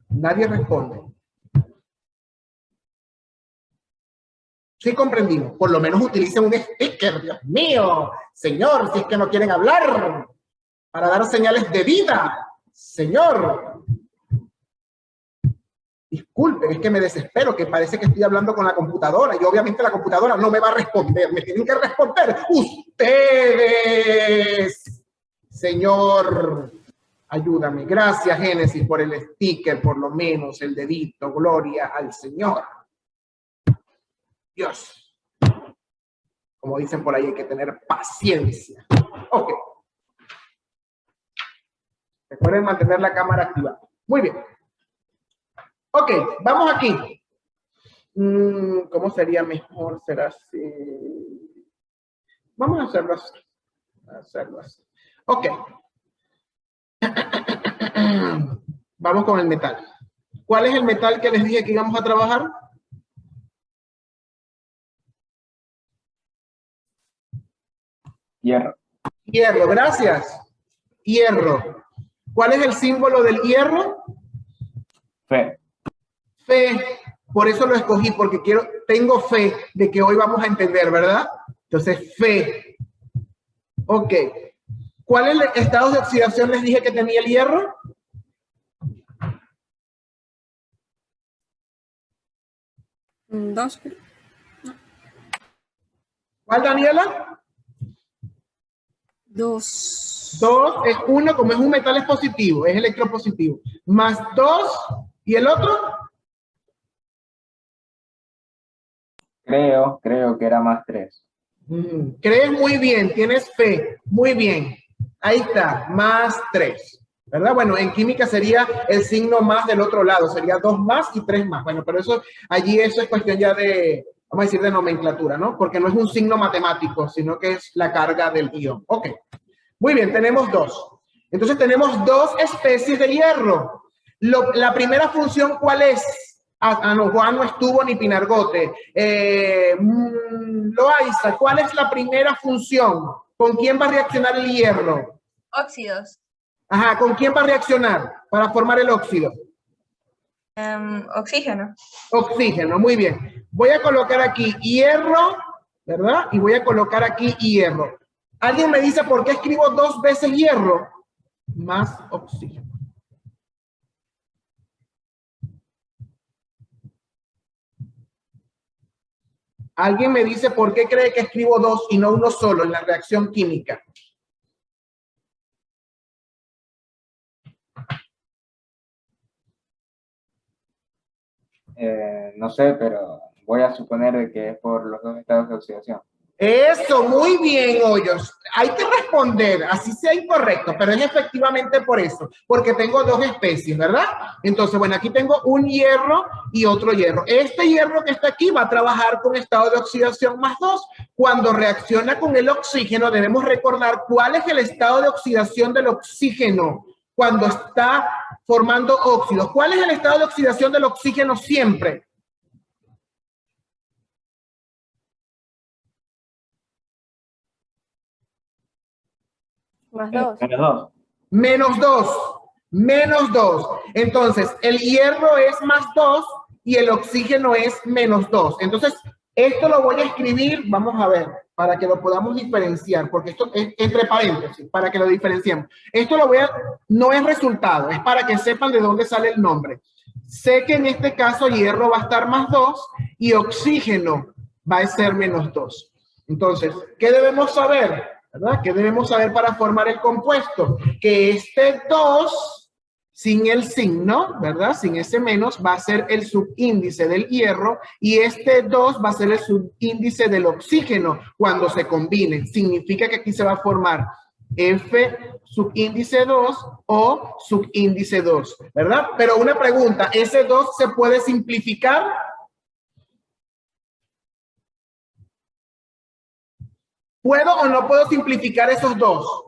Nadie responde. Sí comprendimos. Por lo menos utilicen un sticker, Dios mío. Señor, si es que no quieren hablar, para dar señales de vida. Señor. Disculpen, es que me desespero, que parece que estoy hablando con la computadora y obviamente la computadora no me va a responder. Me tienen que responder ustedes. Señor, ayúdame. Gracias, Génesis, por el sticker, por lo menos el dedito. Gloria al Señor. Dios. Como dicen por ahí, hay que tener paciencia. Ok. Recuerden mantener la cámara activada. Muy bien. Ok, vamos aquí. ¿Cómo sería mejor? ¿Será así? Vamos a hacerlo así. Ok. Vamos con el metal. ¿Cuál es el metal que les dije que íbamos a trabajar? Hierro. Hierro, gracias. Hierro. ¿Cuál es el símbolo del hierro? Fe. Fe. Por eso lo escogí, porque tengo fe de que hoy vamos a entender, ¿verdad? Entonces, fe. Ok. ¿Cuáles estados de oxidación les dije que tenía el hierro? Dos. ¿Cuál, Daniela? 2. 2 es 1, como es un metal es positivo, es electropositivo. Más 2, ¿y el otro? Creo que era más 3. Crees muy bien, tienes fe, muy bien. Ahí está, más 3. ¿Verdad? Bueno, en química sería el signo más del otro lado, sería 2 más y 3 más. Bueno, pero eso es cuestión ya de, vamos a decir, de nomenclatura, ¿no? Porque no es un signo matemático, sino que es la carga del ion. Ok. Muy bien, tenemos 2. Entonces tenemos 2 especies de hierro. La primera función, ¿cuál es? No, Juan no estuvo ni Pinargote. Loaiza, ¿cuál es la primera función? ¿Con quién va a reaccionar el hierro? Óxidos. Ajá, ¿con quién va a reaccionar para formar el óxido? Oxígeno. Oxígeno, muy bien. Voy a colocar aquí hierro, ¿verdad? Y voy a colocar aquí hierro. ¿Alguien me dice por qué escribo 2 veces hierro? Más oxígeno. ¿Alguien me dice por qué cree que escribo 2 y no uno solo en la reacción química? No sé, pero voy a suponer de que es por los dos estados de oxidación. Eso, muy bien, Hoyos. Hay que responder, así sea incorrecto, pero es efectivamente por eso, porque tengo dos especies, ¿verdad? Entonces, bueno, aquí tengo un hierro y otro hierro. Este hierro que está aquí va a trabajar con estado de oxidación +2. Cuando reacciona con el oxígeno, debemos recordar cuál es el estado de oxidación del oxígeno cuando está formando óxidos. ¿Cuál es el estado de oxidación del oxígeno siempre? +2. -2. -2. Entonces, el hierro es +2 y el oxígeno es -2. Entonces, esto lo voy a escribir, vamos a ver, para que lo podamos diferenciar, porque esto es entre paréntesis, para que lo diferenciemos. Esto no es resultado, es para que sepan de dónde sale el nombre. Sé que en este caso hierro va a estar +2 y oxígeno va a ser -2. Entonces, ¿qué debemos saber? ¿Verdad? ¿Qué debemos saber para formar el compuesto? Que este 2, sin el signo, ¿verdad? Sin ese menos, va a ser el subíndice del hierro y este 2 va a ser el subíndice del oxígeno cuando se combinen. Significa que aquí se va a formar F subíndice 2 o subíndice 2, ¿verdad? Pero una pregunta, ¿ese 2 se puede simplificar? ¿Puedo o no puedo simplificar esos dos?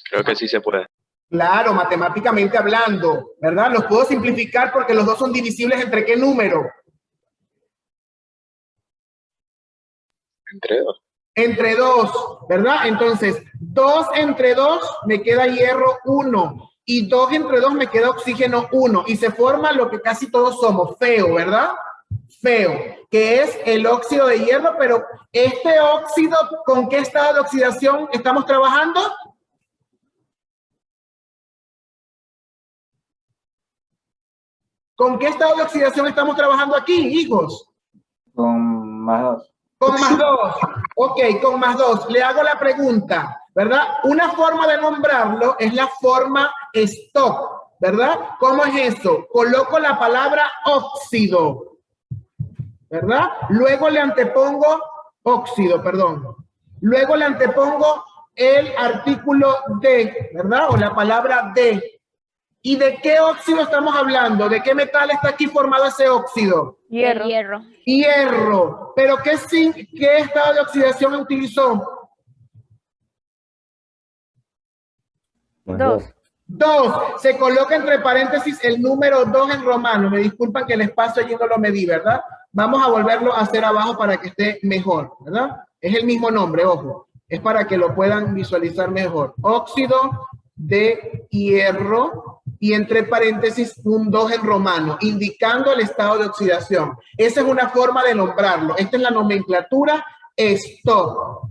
Creo que sí se puede. Claro, matemáticamente hablando, ¿verdad? Los puedo simplificar porque los dos son divisibles ¿entre qué número? Entre 2. Entre 2, ¿verdad? Entonces, 2 entre 2 me queda hierro 1 y 2 entre 2 me queda oxígeno 1 y se forma lo que casi todos somos, feo, ¿verdad? Feo, que es el óxido de hierro, pero este óxido, ¿con qué estado de oxidación estamos trabajando? ¿Con qué estado de oxidación estamos trabajando aquí, hijos? Con +2. Con +2. Ok, con +2. Le hago la pregunta, ¿verdad? Una forma de nombrarlo es la forma stock, ¿verdad? ¿Cómo es eso? Coloco la palabra óxido, ¿verdad? Luego le antepongo óxido, perdón. Luego le antepongo el artículo de, ¿verdad? O la palabra de. ¿Y de qué óxido estamos hablando? ¿De qué metal está aquí formado ese óxido? Hierro. Hierro. Hierro. ¿Pero qué estado de oxidación utilizó? 2. 2. Se coloca entre paréntesis el número 2 en romano. Me disculpan que el espacio allí no lo medí, ¿verdad? Vamos a volverlo a hacer abajo para que esté mejor, ¿verdad? Es el mismo nombre, ojo. Es para que lo puedan visualizar mejor. Óxido de hierro y entre paréntesis un 2 en romano, indicando el estado de oxidación. Esa es una forma de nombrarlo. Esta es la nomenclatura stock.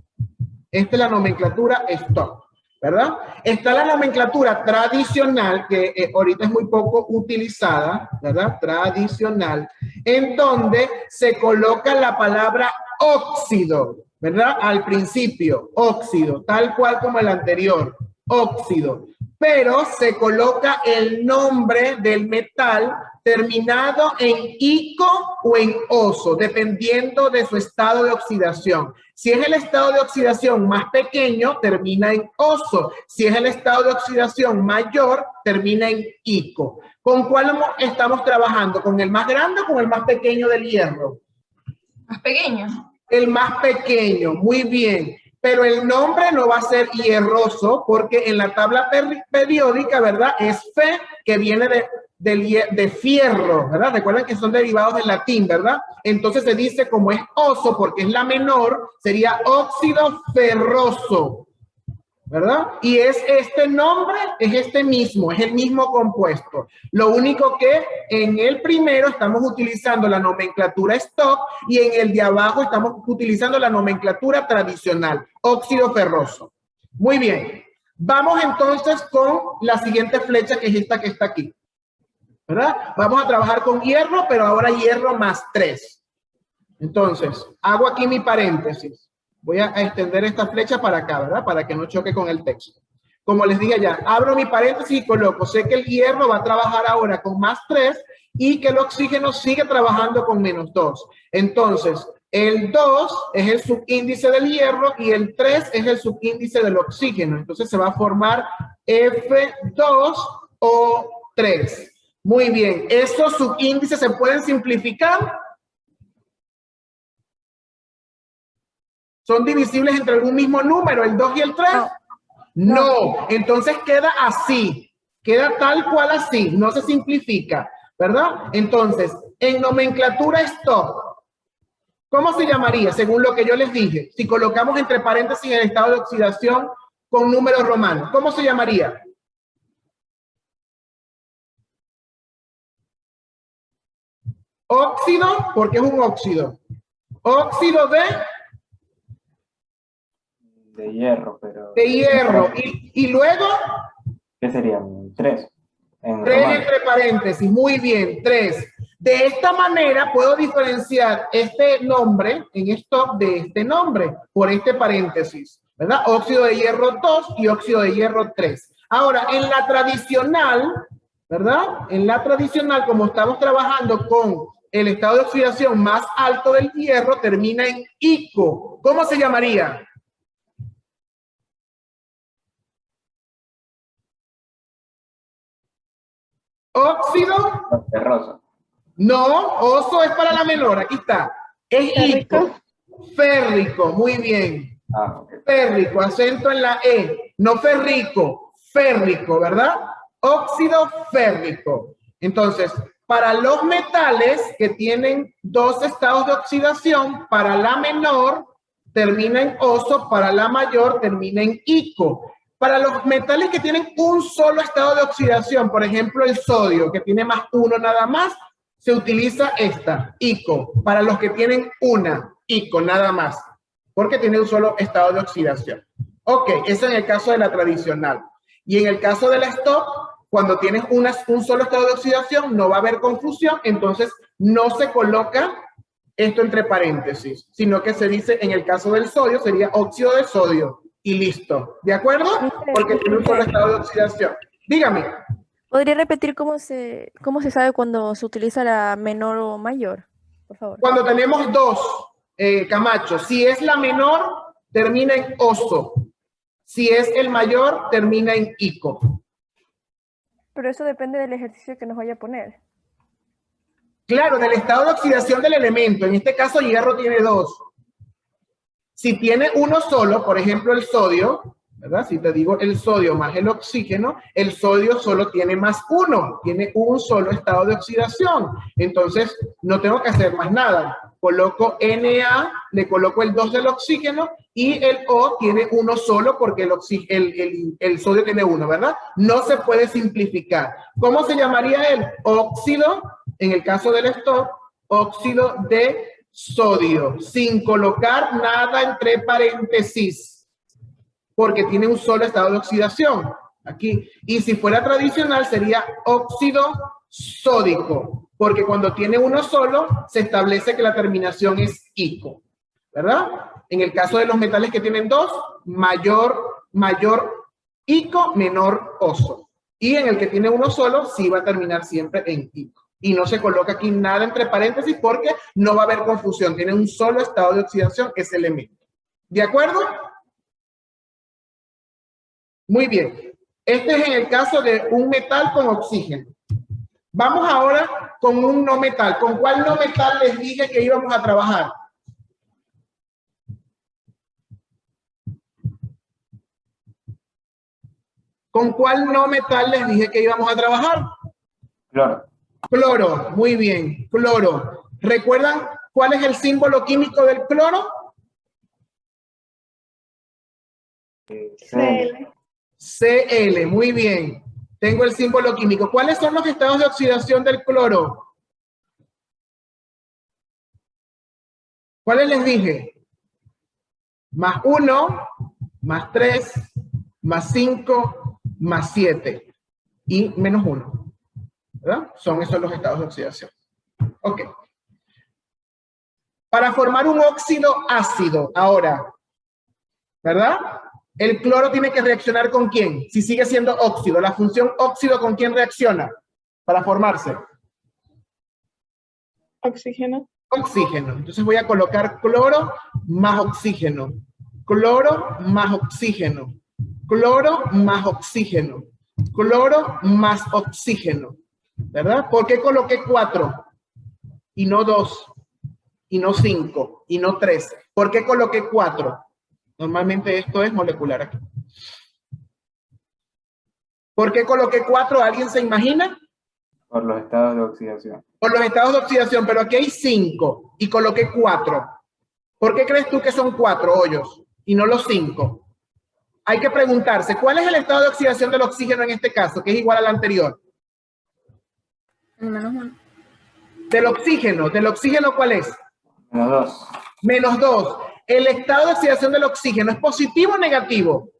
Esta es la nomenclatura stock, ¿verdad? Está la nomenclatura tradicional, que ahorita es muy poco utilizada, ¿verdad? Tradicional, en donde se coloca la palabra óxido, ¿verdad? Al principio, óxido, tal cual como el anterior, óxido. Pero se coloca el nombre del metal terminado en ico o en oso, dependiendo de su estado de oxidación. Si es el estado de oxidación más pequeño, termina en oso. Si es el estado de oxidación mayor, termina en ico. ¿Con cuál estamos trabajando? ¿Con el más grande o con el más pequeño del hierro? Más pequeño. El más pequeño, muy bien. Pero el nombre no va a ser hierroso porque en la tabla periódica, ¿verdad? Es Fe, que viene de fierro, ¿verdad? Recuerden que son derivados del latín, ¿verdad? Entonces se dice como es oso porque es la menor, sería óxido ferroso, ¿verdad? Y es este nombre, es este mismo, es el mismo compuesto. Lo único que en el primero estamos utilizando la nomenclatura stock y en el de abajo estamos utilizando la nomenclatura tradicional, óxido ferroso. Muy bien. Vamos entonces con la siguiente flecha, que es esta que está aquí, ¿verdad? Vamos a trabajar con hierro, pero ahora hierro +3. Entonces, hago aquí mi paréntesis. Voy a extender esta flecha para acá, ¿verdad? Para que no choque con el texto. como les dije ya, abro mi paréntesis y coloco, sé que el hierro va a trabajar ahora con +3 y que el oxígeno sigue trabajando con -2. Entonces, el 2 es el subíndice del hierro y el 3 es el subíndice del oxígeno. Entonces se va a formar F2O3. Muy bien, ¿estos subíndices se pueden simplificar? ¿Son divisibles entre algún mismo número, el 2 y el 3? No, entonces queda así, queda tal cual así, no se simplifica, ¿verdad? Entonces, en nomenclatura stop, ¿cómo se llamaría? Según lo que yo les dije, si colocamos entre paréntesis el estado de oxidación con números romanos, ¿cómo se llamaría? Óxido, porque es un óxido. Óxido de hierro, pero... De hierro. Y luego... ¿Qué serían? 3. 3 entre paréntesis, muy bien, 3. De esta manera puedo diferenciar este nombre en stop de este nombre, por este paréntesis, ¿verdad? Óxido de hierro 2 y óxido de hierro 3. Ahora, en la tradicional, ¿verdad? En la tradicional, como estamos trabajando con el estado de oxidación más alto del hierro, termina en ICO. ¿Cómo se llamaría? Óxido. Ferroso. No, oso es para la menor, aquí está. Es ICO. Férrico, muy bien. Okay. Férrico, acento en la E. No ferrico, férrico, ¿verdad? Óxido férrico. Entonces, para los metales que tienen 2 estados de oxidación, para la menor termina en oso, para la mayor termina en ICO. Para los metales que tienen un solo estado de oxidación, por ejemplo el sodio, que tiene +1 nada más, se utiliza esta, ICO. Para los que tienen una, ICO nada más, porque tiene un solo estado de oxidación. Ok, eso en el caso de la tradicional. Y en el caso de la stop, cuando tienes un solo estado de oxidación, no va a haber confusión, entonces no se coloca esto entre paréntesis, sino que se dice, en el caso del sodio, sería óxido de sodio. Y listo. ¿De acuerdo? Porque tiene un solo estado de oxidación. Dígame. ¿Podría repetir cómo se sabe cuando se utiliza la menor o mayor? Por favor. Cuando tenemos 2, Camacho, si es la menor, termina en oso. Si es el mayor, termina en ICO. Pero eso depende del ejercicio que nos vaya a poner. Claro, del estado de oxidación del elemento. En este caso, hierro tiene 2. Si tiene uno solo, por ejemplo el sodio, ¿verdad? Si te digo el sodio más el oxígeno, el sodio solo tiene +1, tiene un solo estado de oxidación. Entonces no tengo que hacer más nada. Coloco Na, le coloco el 2 del oxígeno y el O tiene uno solo porque el sodio tiene 1, ¿verdad? No se puede simplificar. ¿Cómo se llamaría el óxido? En el caso del stop, óxido de sodio, sin colocar nada entre paréntesis, porque tiene un solo estado de oxidación aquí. Y si fuera tradicional sería óxido sódico, porque cuando tiene uno solo se establece que la terminación es ICO, ¿verdad? En el caso de los metales que tienen 2, mayor ICO, menor oso. Y en el que tiene uno solo sí va a terminar siempre en ICO. Y no se coloca aquí nada entre paréntesis porque no va a haber confusión. Tiene un solo estado de oxidación ese elemento. ¿De acuerdo? Muy bien. Este es en el caso de un metal con oxígeno. Vamos ahora con un no metal. ¿Con cuál no metal les dije que íbamos a trabajar? ¿Con cuál no metal les dije que íbamos a trabajar? Cloro. Cloro, muy bien, cloro. ¿Recuerdan cuál es el símbolo químico del cloro? Cl. Cl, muy bien. Tengo el símbolo químico. ¿Cuáles son los estados de oxidación del cloro? ¿Cuáles les dije? +1, +3, +5, +7 y -1. ¿Verdad? Son esos los estados de oxidación. Ok. Para formar un óxido ácido, ahora, ¿verdad? ¿El cloro tiene que reaccionar con quién? Si sigue siendo óxido, la función óxido, ¿con quién reacciona para formarse? Oxígeno. Oxígeno. Entonces voy a colocar cloro más oxígeno. Cloro más oxígeno. Cloro más oxígeno. Cloro más oxígeno. ¿Verdad? ¿Por qué coloqué 4? Y no 2. Y no 5. Y no 3. ¿Por qué coloqué 4? Normalmente esto es molecular aquí. ¿Por qué coloqué 4? ¿Alguien se imagina? Por los estados de oxidación. Por los estados de oxidación, pero aquí hay 5 y coloqué 4. ¿Por qué crees tú que son 4 hoyos y no los 5? Hay que preguntarse, ¿cuál es el estado de oxidación del oxígeno en este caso, que es igual al anterior? -1. Del oxígeno, ¿cuál es? -2. -2. ¿El estado de oxidación del oxígeno es positivo o negativo?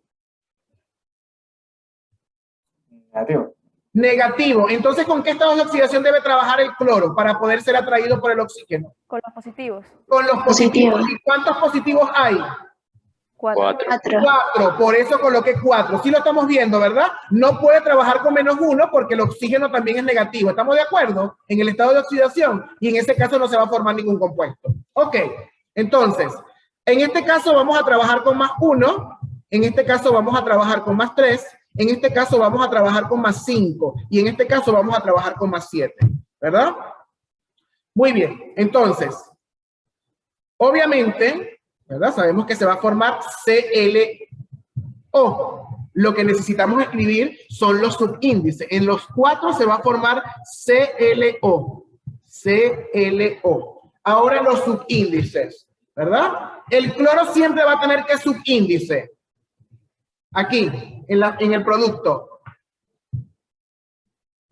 Negativo. Negativo. Entonces, ¿con qué estado de oxidación debe trabajar el cloro para poder ser atraído por el oxígeno? Con los positivos. Con los positivos. ¿Y cuántos positivos hay? 4. 4, por eso coloqué 4. Sí lo estamos viendo, ¿verdad? No puede trabajar con -1 porque el oxígeno también es negativo. ¿Estamos de acuerdo? En el estado de oxidación. Y en ese caso no se va a formar ningún compuesto. Ok, entonces, en este caso vamos a trabajar con +1. En este caso vamos a trabajar con +3. En este caso vamos a trabajar con +5. Y en este caso vamos a trabajar con +7. ¿Verdad? Muy bien, entonces, obviamente, ¿verdad? Sabemos que se va a formar ClO. Lo que necesitamos escribir son los subíndices. En los 4 se va a formar ClO. ClO. Ahora los subíndices, ¿verdad? El cloro siempre va a tener ¿qué subíndice? Aquí, en el producto.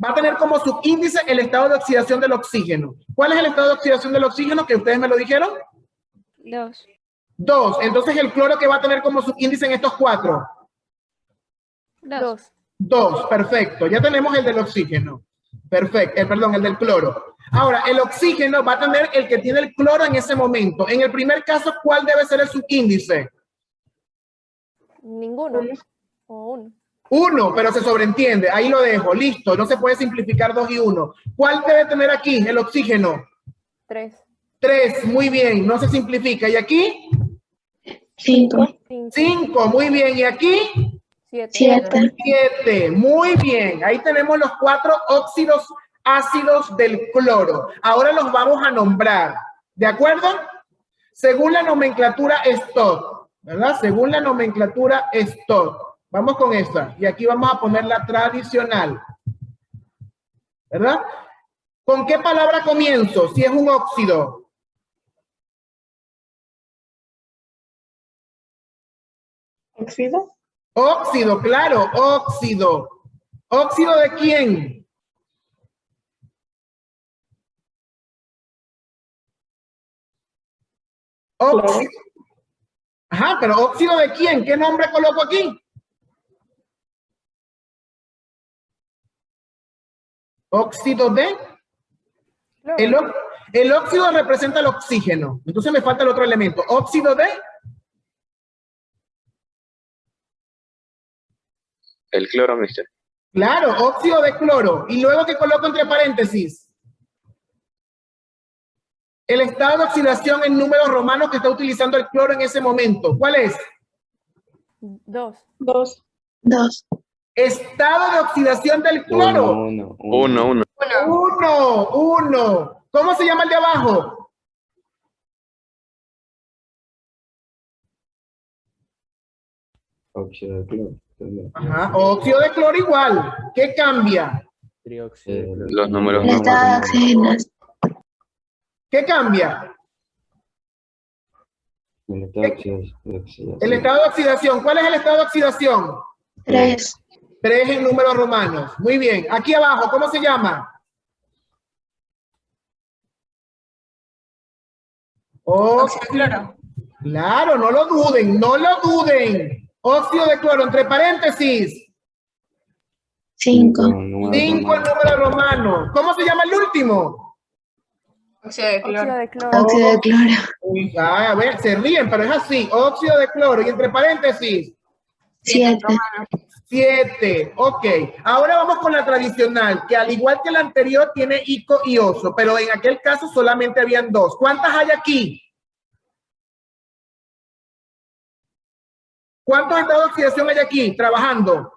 Va a tener como subíndice el estado de oxidación del oxígeno. ¿Cuál es el estado de oxidación del oxígeno que ustedes me lo dijeron? 2. 2. Entonces, ¿el cloro que va a tener como subíndice en estos 4? 2. 2, perfecto. Ya tenemos el del oxígeno. Perfecto, perdón, el del cloro. Ahora, el oxígeno va a tener el que tiene el cloro en ese momento. En el primer caso, ¿cuál debe ser el subíndice? Ninguno. O 1. 1, pero se sobreentiende. Ahí lo dejo, listo. No se puede simplificar 2 y 1. ¿Cuál debe tener aquí el oxígeno? 3. 3, muy bien. No se simplifica. ¿Y aquí? 5. 5, muy bien. ¿Y aquí? 7. 7, muy bien. Ahí tenemos los 4 óxidos ácidos del cloro. Ahora los vamos a nombrar. ¿De acuerdo? Según la nomenclatura STOT, ¿verdad? Según la nomenclatura STOT. Vamos con esta. Y aquí vamos a poner la tradicional. ¿Verdad? ¿Con qué palabra comienzo? Si es un óxido. ¿Óxido? Óxido, claro, óxido. ¿Óxido de quién? Óxido. Ajá, pero ¿óxido de quién? ¿Qué nombre coloco aquí? Óxido de... El óxido representa el oxígeno. Entonces me falta el otro elemento. Óxido de... El cloro, mister. Claro, óxido de cloro. Y luego que coloco entre paréntesis. El estado de oxidación en números romanos que está utilizando el cloro en ese momento. ¿Cuál es? 2. 2. 2. Estado de oxidación del cloro. 1. 1. ¿Cómo se llama el de abajo? Óxido de cloro. Ajá, óxido de cloro igual. ¿Qué cambia? Los números El estado de oxígeno. ¿Qué cambia? El estado de oxidación. El estado de oxidación. ¿Cuál es el estado de oxidación? 3. 3 en números romanos. Muy bien. Aquí abajo, ¿cómo se llama? Óxido de cloro. Claro, no lo duden, no lo duden. Óxido de cloro, entre paréntesis. 5. 5 en número romano. ¿Cómo se llama el último? Óxido de Óxido cloro. de cloro. Óxido de cloro. Uy, a ver, se ríen, pero es así. Óxido de cloro y entre paréntesis. 7. 7, ok. Ahora vamos con la tradicional, que al igual que la anterior tiene ico y oso, pero en aquel caso solamente habían 2. ¿Cuántas hay aquí? ¿Cuántos estados de oxidación hay aquí trabajando?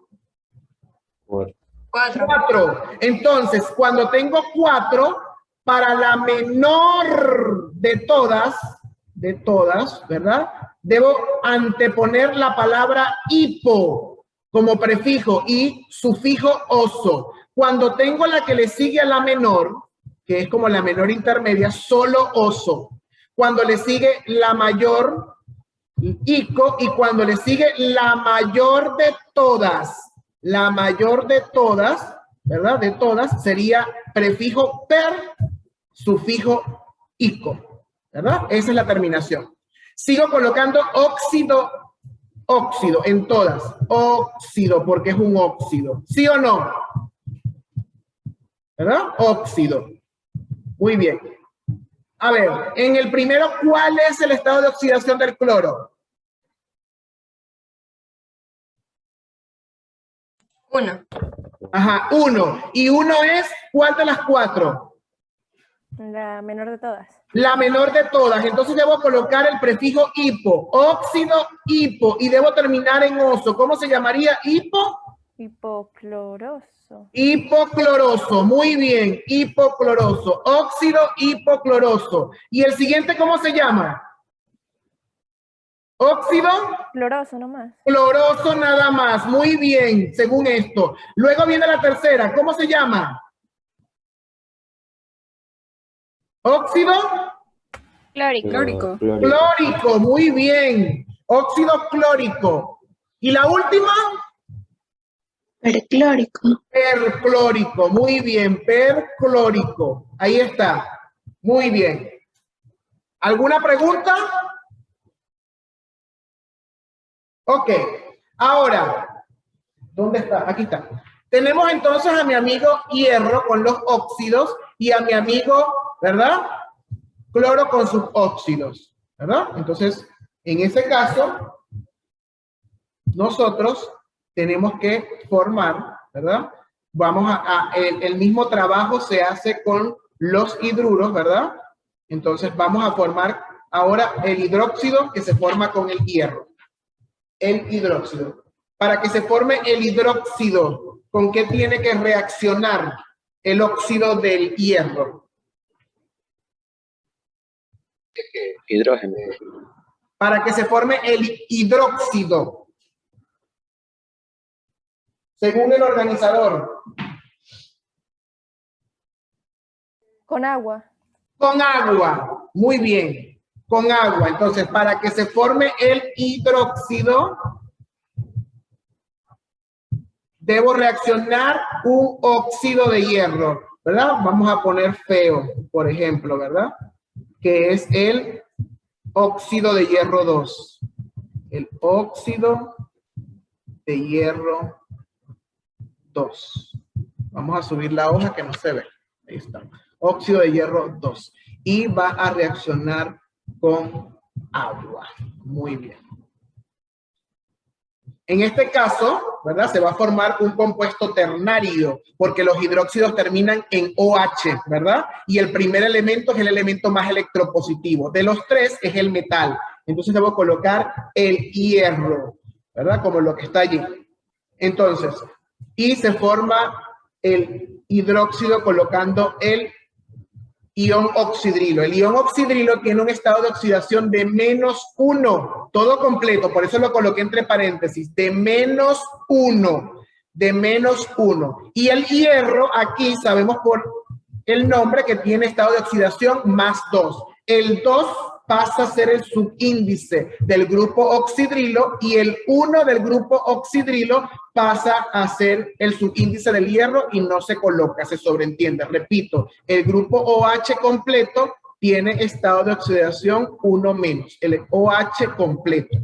4. 4. Entonces, cuando tengo 4, para la menor de todas, ¿verdad? Debo anteponer la palabra hipo como prefijo y sufijo oso. Cuando tengo la que le sigue a la menor, que es como la menor intermedia, solo oso. Cuando le sigue la mayor, ico, y cuando le sigue la mayor de todas, ¿verdad? De todas sería prefijo per, sufijo ico, ¿verdad? Esa es la terminación. Sigo colocando óxido, óxido en todas. Óxido, porque es un óxido. ¿Sí o no? ¿Verdad? Óxido. Muy bien. A ver, en el primero, ¿cuál es el estado de oxidación del cloro? 1. Ajá, 1. ¿Y 1 es cuál de las 4? La menor de todas. La menor de todas. Entonces debo colocar el prefijo hipo. Óxido, hipo. Y debo terminar en oso. ¿Cómo se llamaría? Hipo. Hipocloroso. Hipocloroso. Muy bien. Hipocloroso. Óxido, hipocloroso. ¿Y el siguiente cómo se llama? Óxido. Cloroso nomás. Cloroso nada más. Muy bien, según esto. Luego viene la tercera. ¿Cómo se llama? Óxido. Clórico. Clórico, muy bien. Óxido clórico. ¿Y la última? Perclórico. Perclórico, muy bien. Perclórico. Ahí está. Muy bien. ¿Alguna pregunta? Ok. Ahora, ¿dónde está? Aquí está. Tenemos entonces a mi amigo hierro con los óxidos y a mi amigo, ¿verdad? Cloro con sus óxidos, ¿verdad? Entonces, en ese caso, nosotros tenemos que formar, ¿verdad? Vamos el mismo trabajo se hace con los hidruros, ¿verdad? Entonces vamos a formar ahora el hidróxido que se forma con el hierro. El hidróxido. Para que se forme el hidróxido, ¿con qué tiene que reaccionar el óxido del hierro? Hidrógeno. Para que se forme el hidróxido, según el organizador. Con agua. Con agua, muy bien, con agua. Entonces, para que se forme el hidróxido, debo reaccionar un óxido de hierro, ¿verdad? Vamos a poner feo, por ejemplo, ¿verdad? Que es el óxido de hierro 2. El óxido de hierro 2. Vamos a subir la hoja que no se ve. Ahí está. Óxido de hierro 2. Y va a reaccionar con agua. Muy bien. En este caso, ¿verdad? Se va a formar un compuesto ternario, porque los hidróxidos terminan en OH, ¿verdad? Y el primer elemento es el elemento más electropositivo. De los 3 es el metal. Entonces debo colocar el hierro, ¿verdad? Como lo que está allí. Entonces, y se forma el hidróxido colocando el ion oxidrilo. El ion oxidrilo tiene un estado de oxidación de -1, todo completo, por eso lo coloqué entre paréntesis, de -1, de -1. Y el hierro, aquí sabemos por el nombre que tiene estado de oxidación +2. El 2 pasa a ser el subíndice del grupo oxidrilo y el 1 del grupo oxidrilo pasa a ser el subíndice del hierro y no se coloca, se sobreentiende. Repito, el grupo OH completo tiene estado de oxidación 1-, el OH completo,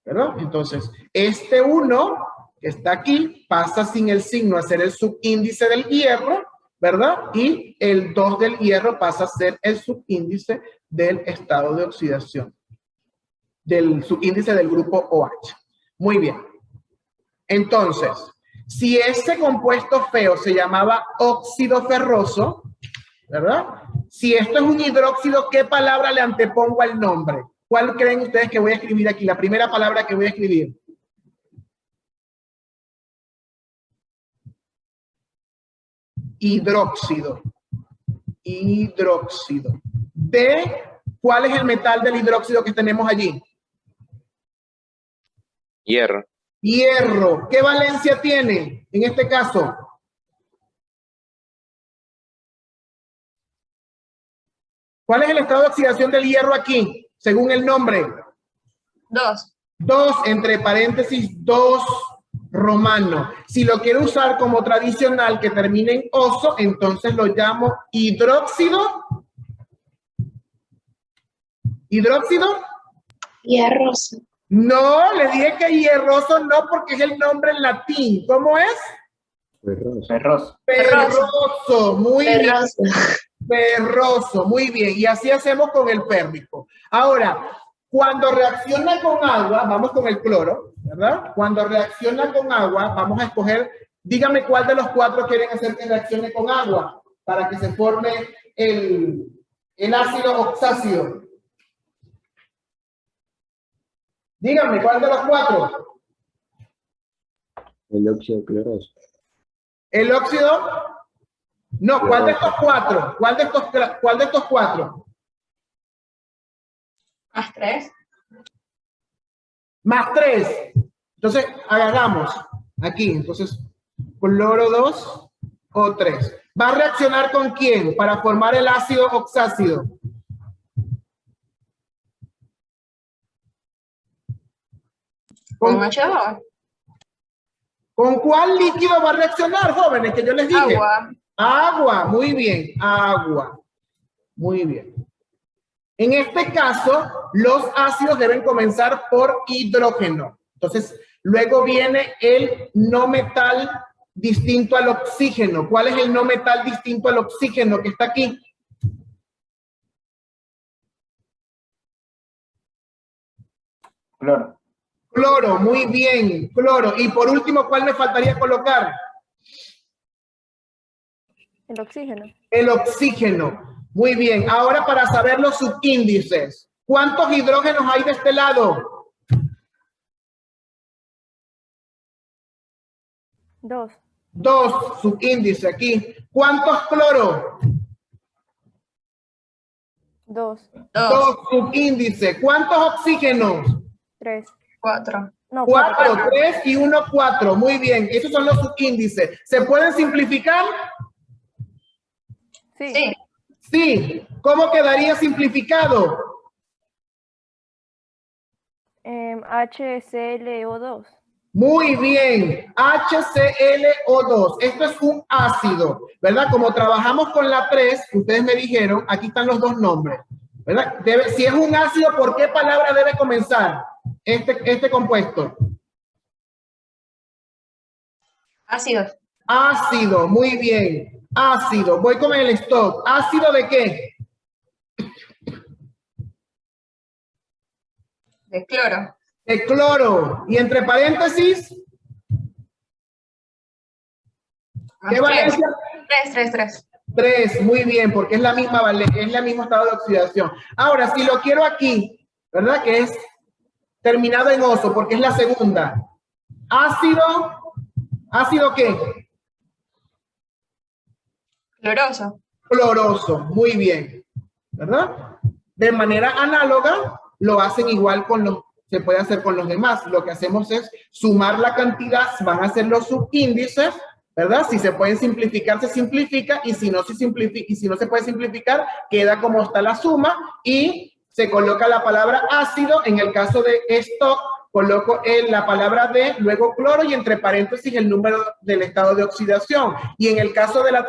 ¿verdad? Entonces, este 1 que está aquí pasa sin el signo a ser el subíndice del hierro, ¿verdad? Y el 2 del hierro pasa a ser el subíndice del estado de oxidación, del subíndice del grupo OH. Muy bien. Entonces, si ese compuesto feo se llamaba óxido ferroso, ¿verdad? Si esto es un hidróxido, ¿qué palabra le antepongo al nombre? ¿Cuál creen ustedes que voy a escribir aquí? La primera palabra que voy a escribir. Hidróxido. Hidróxido. ¿Cuál es el metal del hidróxido que tenemos allí? Hierro. Hierro. ¿Qué valencia tiene en este caso? ¿Cuál es el estado de oxidación del hierro aquí, según el nombre? 2. 2, entre paréntesis, 2 romano. Si lo quiero usar como tradicional que termine en oso, entonces lo llamo hidróxido. ¿Hidróxido? Hierroso. No, le dije que hierroso no, porque es el nombre en latín. ¿Cómo es? Ferroso. Ferroso. Muy bien. Ferroso. Ferroso, muy bien. Y así hacemos con el pérmico. Ahora, cuando reacciona con agua, vamos con el cloro, ¿verdad? Cuando reacciona con agua, vamos a escoger, dígame cuál de los 4 quieren hacer que reaccione con agua para que se forme el ácido oxácido. Dígame, ¿cuál de los 4? El óxido cloroso. ¿El óxido? No, ¿cuál de estos 4? ¿Cuál de estos 4? Más 3. Más 3. Entonces, agarramos aquí. Entonces, cloro 2 o 3. ¿Va a reaccionar con quién para formar el ácido oxácido? Con H2. ¿Con cuál líquido va a reaccionar, jóvenes? Que yo les dije. Agua. Agua, muy bien. Agua. Muy bien. En este caso, los ácidos deben comenzar por hidrógeno. Entonces, luego viene el no metal distinto al oxígeno. ¿Cuál es el no metal distinto al oxígeno que está aquí? Cloro. Cloro, muy bien, cloro. Y por último, ¿cuál me faltaría colocar? El oxígeno. El oxígeno. Muy bien. Ahora para saber los subíndices. ¿Cuántos hidrógenos hay de este lado? 2. 2, subíndice aquí. ¿Cuántos cloro? 2. 2, subíndice. ¿Cuántos oxígenos? 3. 4. No, 4, 3 y 1, 4. Muy bien. Esos son los subíndices. ¿Se pueden simplificar? Sí. Sí. Sí. ¿Cómo quedaría simplificado? HClO2. Muy bien, HClO2. Esto es un ácido, ¿verdad? Como trabajamos con la 3, ustedes me dijeron, aquí están los 2 nombres, ¿verdad? Si es un ácido, ¿por qué palabra debe comenzar este compuesto? Ácido. Ácido, muy bien. Ácido, voy con el stop. ¿Ácido de qué? De cloro. De cloro. Y entre paréntesis, Más ¿qué valencia? 3. 3, muy bien, porque es la misma es la mismo estado de oxidación. Ahora, si lo quiero aquí, ¿verdad? Que es terminado en oso, porque es la segunda. Ácido, ¿ácido qué? Cloroso. Cloroso, muy bien, ¿verdad? De manera análoga, lo hacen igual se puede hacer con los demás. Lo que hacemos es sumar la cantidad, van a ser los subíndices, ¿verdad? Si se pueden simplificar, se simplifica, y si no se simplifica, y si no se puede simplificar, queda como está la suma, y se coloca la palabra ácido. En el caso de esto, coloco la palabra de, luego cloro, y entre paréntesis el número del estado de oxidación. Y en el caso de la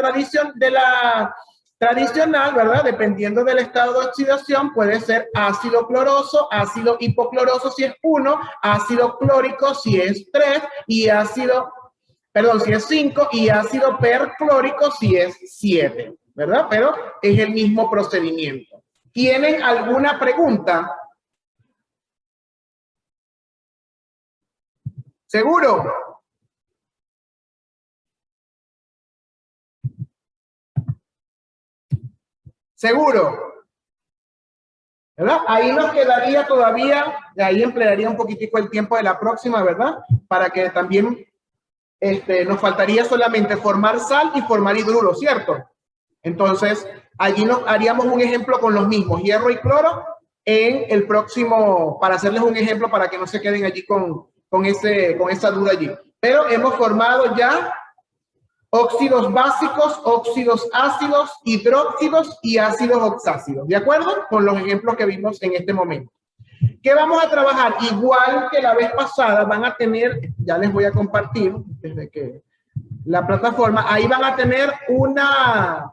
tradicional, ¿verdad? Dependiendo del estado de oxidación, puede ser ácido cloroso, ácido hipocloroso si es 1, ácido clórico si es 3, y si es 5, y ácido perclórico si es 7, ¿verdad? Pero es el mismo procedimiento. ¿Tienen alguna pregunta? ¿Seguro? ¿Seguro? ¿Verdad? Ahí nos quedaría todavía, ahí emplearía un poquitico el tiempo de la próxima, ¿verdad? Para que también nos faltaría solamente formar sal y formar hidruro, ¿cierto? Entonces, allí nos haríamos un ejemplo con los mismos, hierro y cloro, en el próximo, para hacerles un ejemplo para que no se queden allí con esa duda allí. Pero hemos formado ya óxidos básicos, óxidos ácidos, hidróxidos y ácidos oxácidos. ¿De acuerdo? Con los ejemplos que vimos en este momento. ¿Qué vamos a trabajar? Igual que la vez pasada, van a tener, ya les voy a compartir desde que la plataforma, ahí van a tener una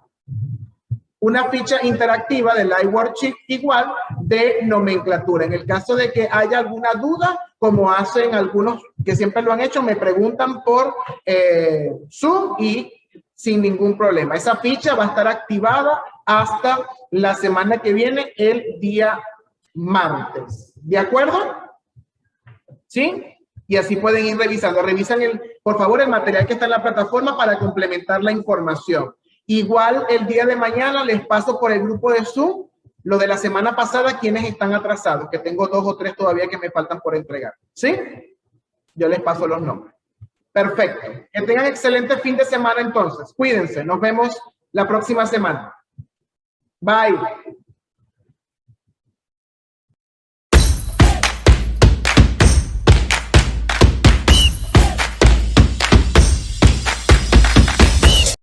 ficha interactiva del iWorksheet igual de nomenclatura. En el caso de que haya alguna duda, como hacen algunos que siempre lo han hecho, me preguntan por Zoom y sin ningún problema. Esa ficha va a estar activada hasta la semana que viene, el día martes. ¿De acuerdo? ¿Sí? Y así pueden ir revisando. Revisan, por favor, el material que está en la plataforma para complementar la información. Igual el día de mañana les paso por el grupo de Zoom lo de la semana pasada, quienes están atrasados, que tengo 2 o 3 todavía que me faltan por entregar. ¿Sí? Yo les paso los nombres. Perfecto. Que tengan excelente fin de semana entonces. Cuídense. Nos vemos la próxima semana. Bye.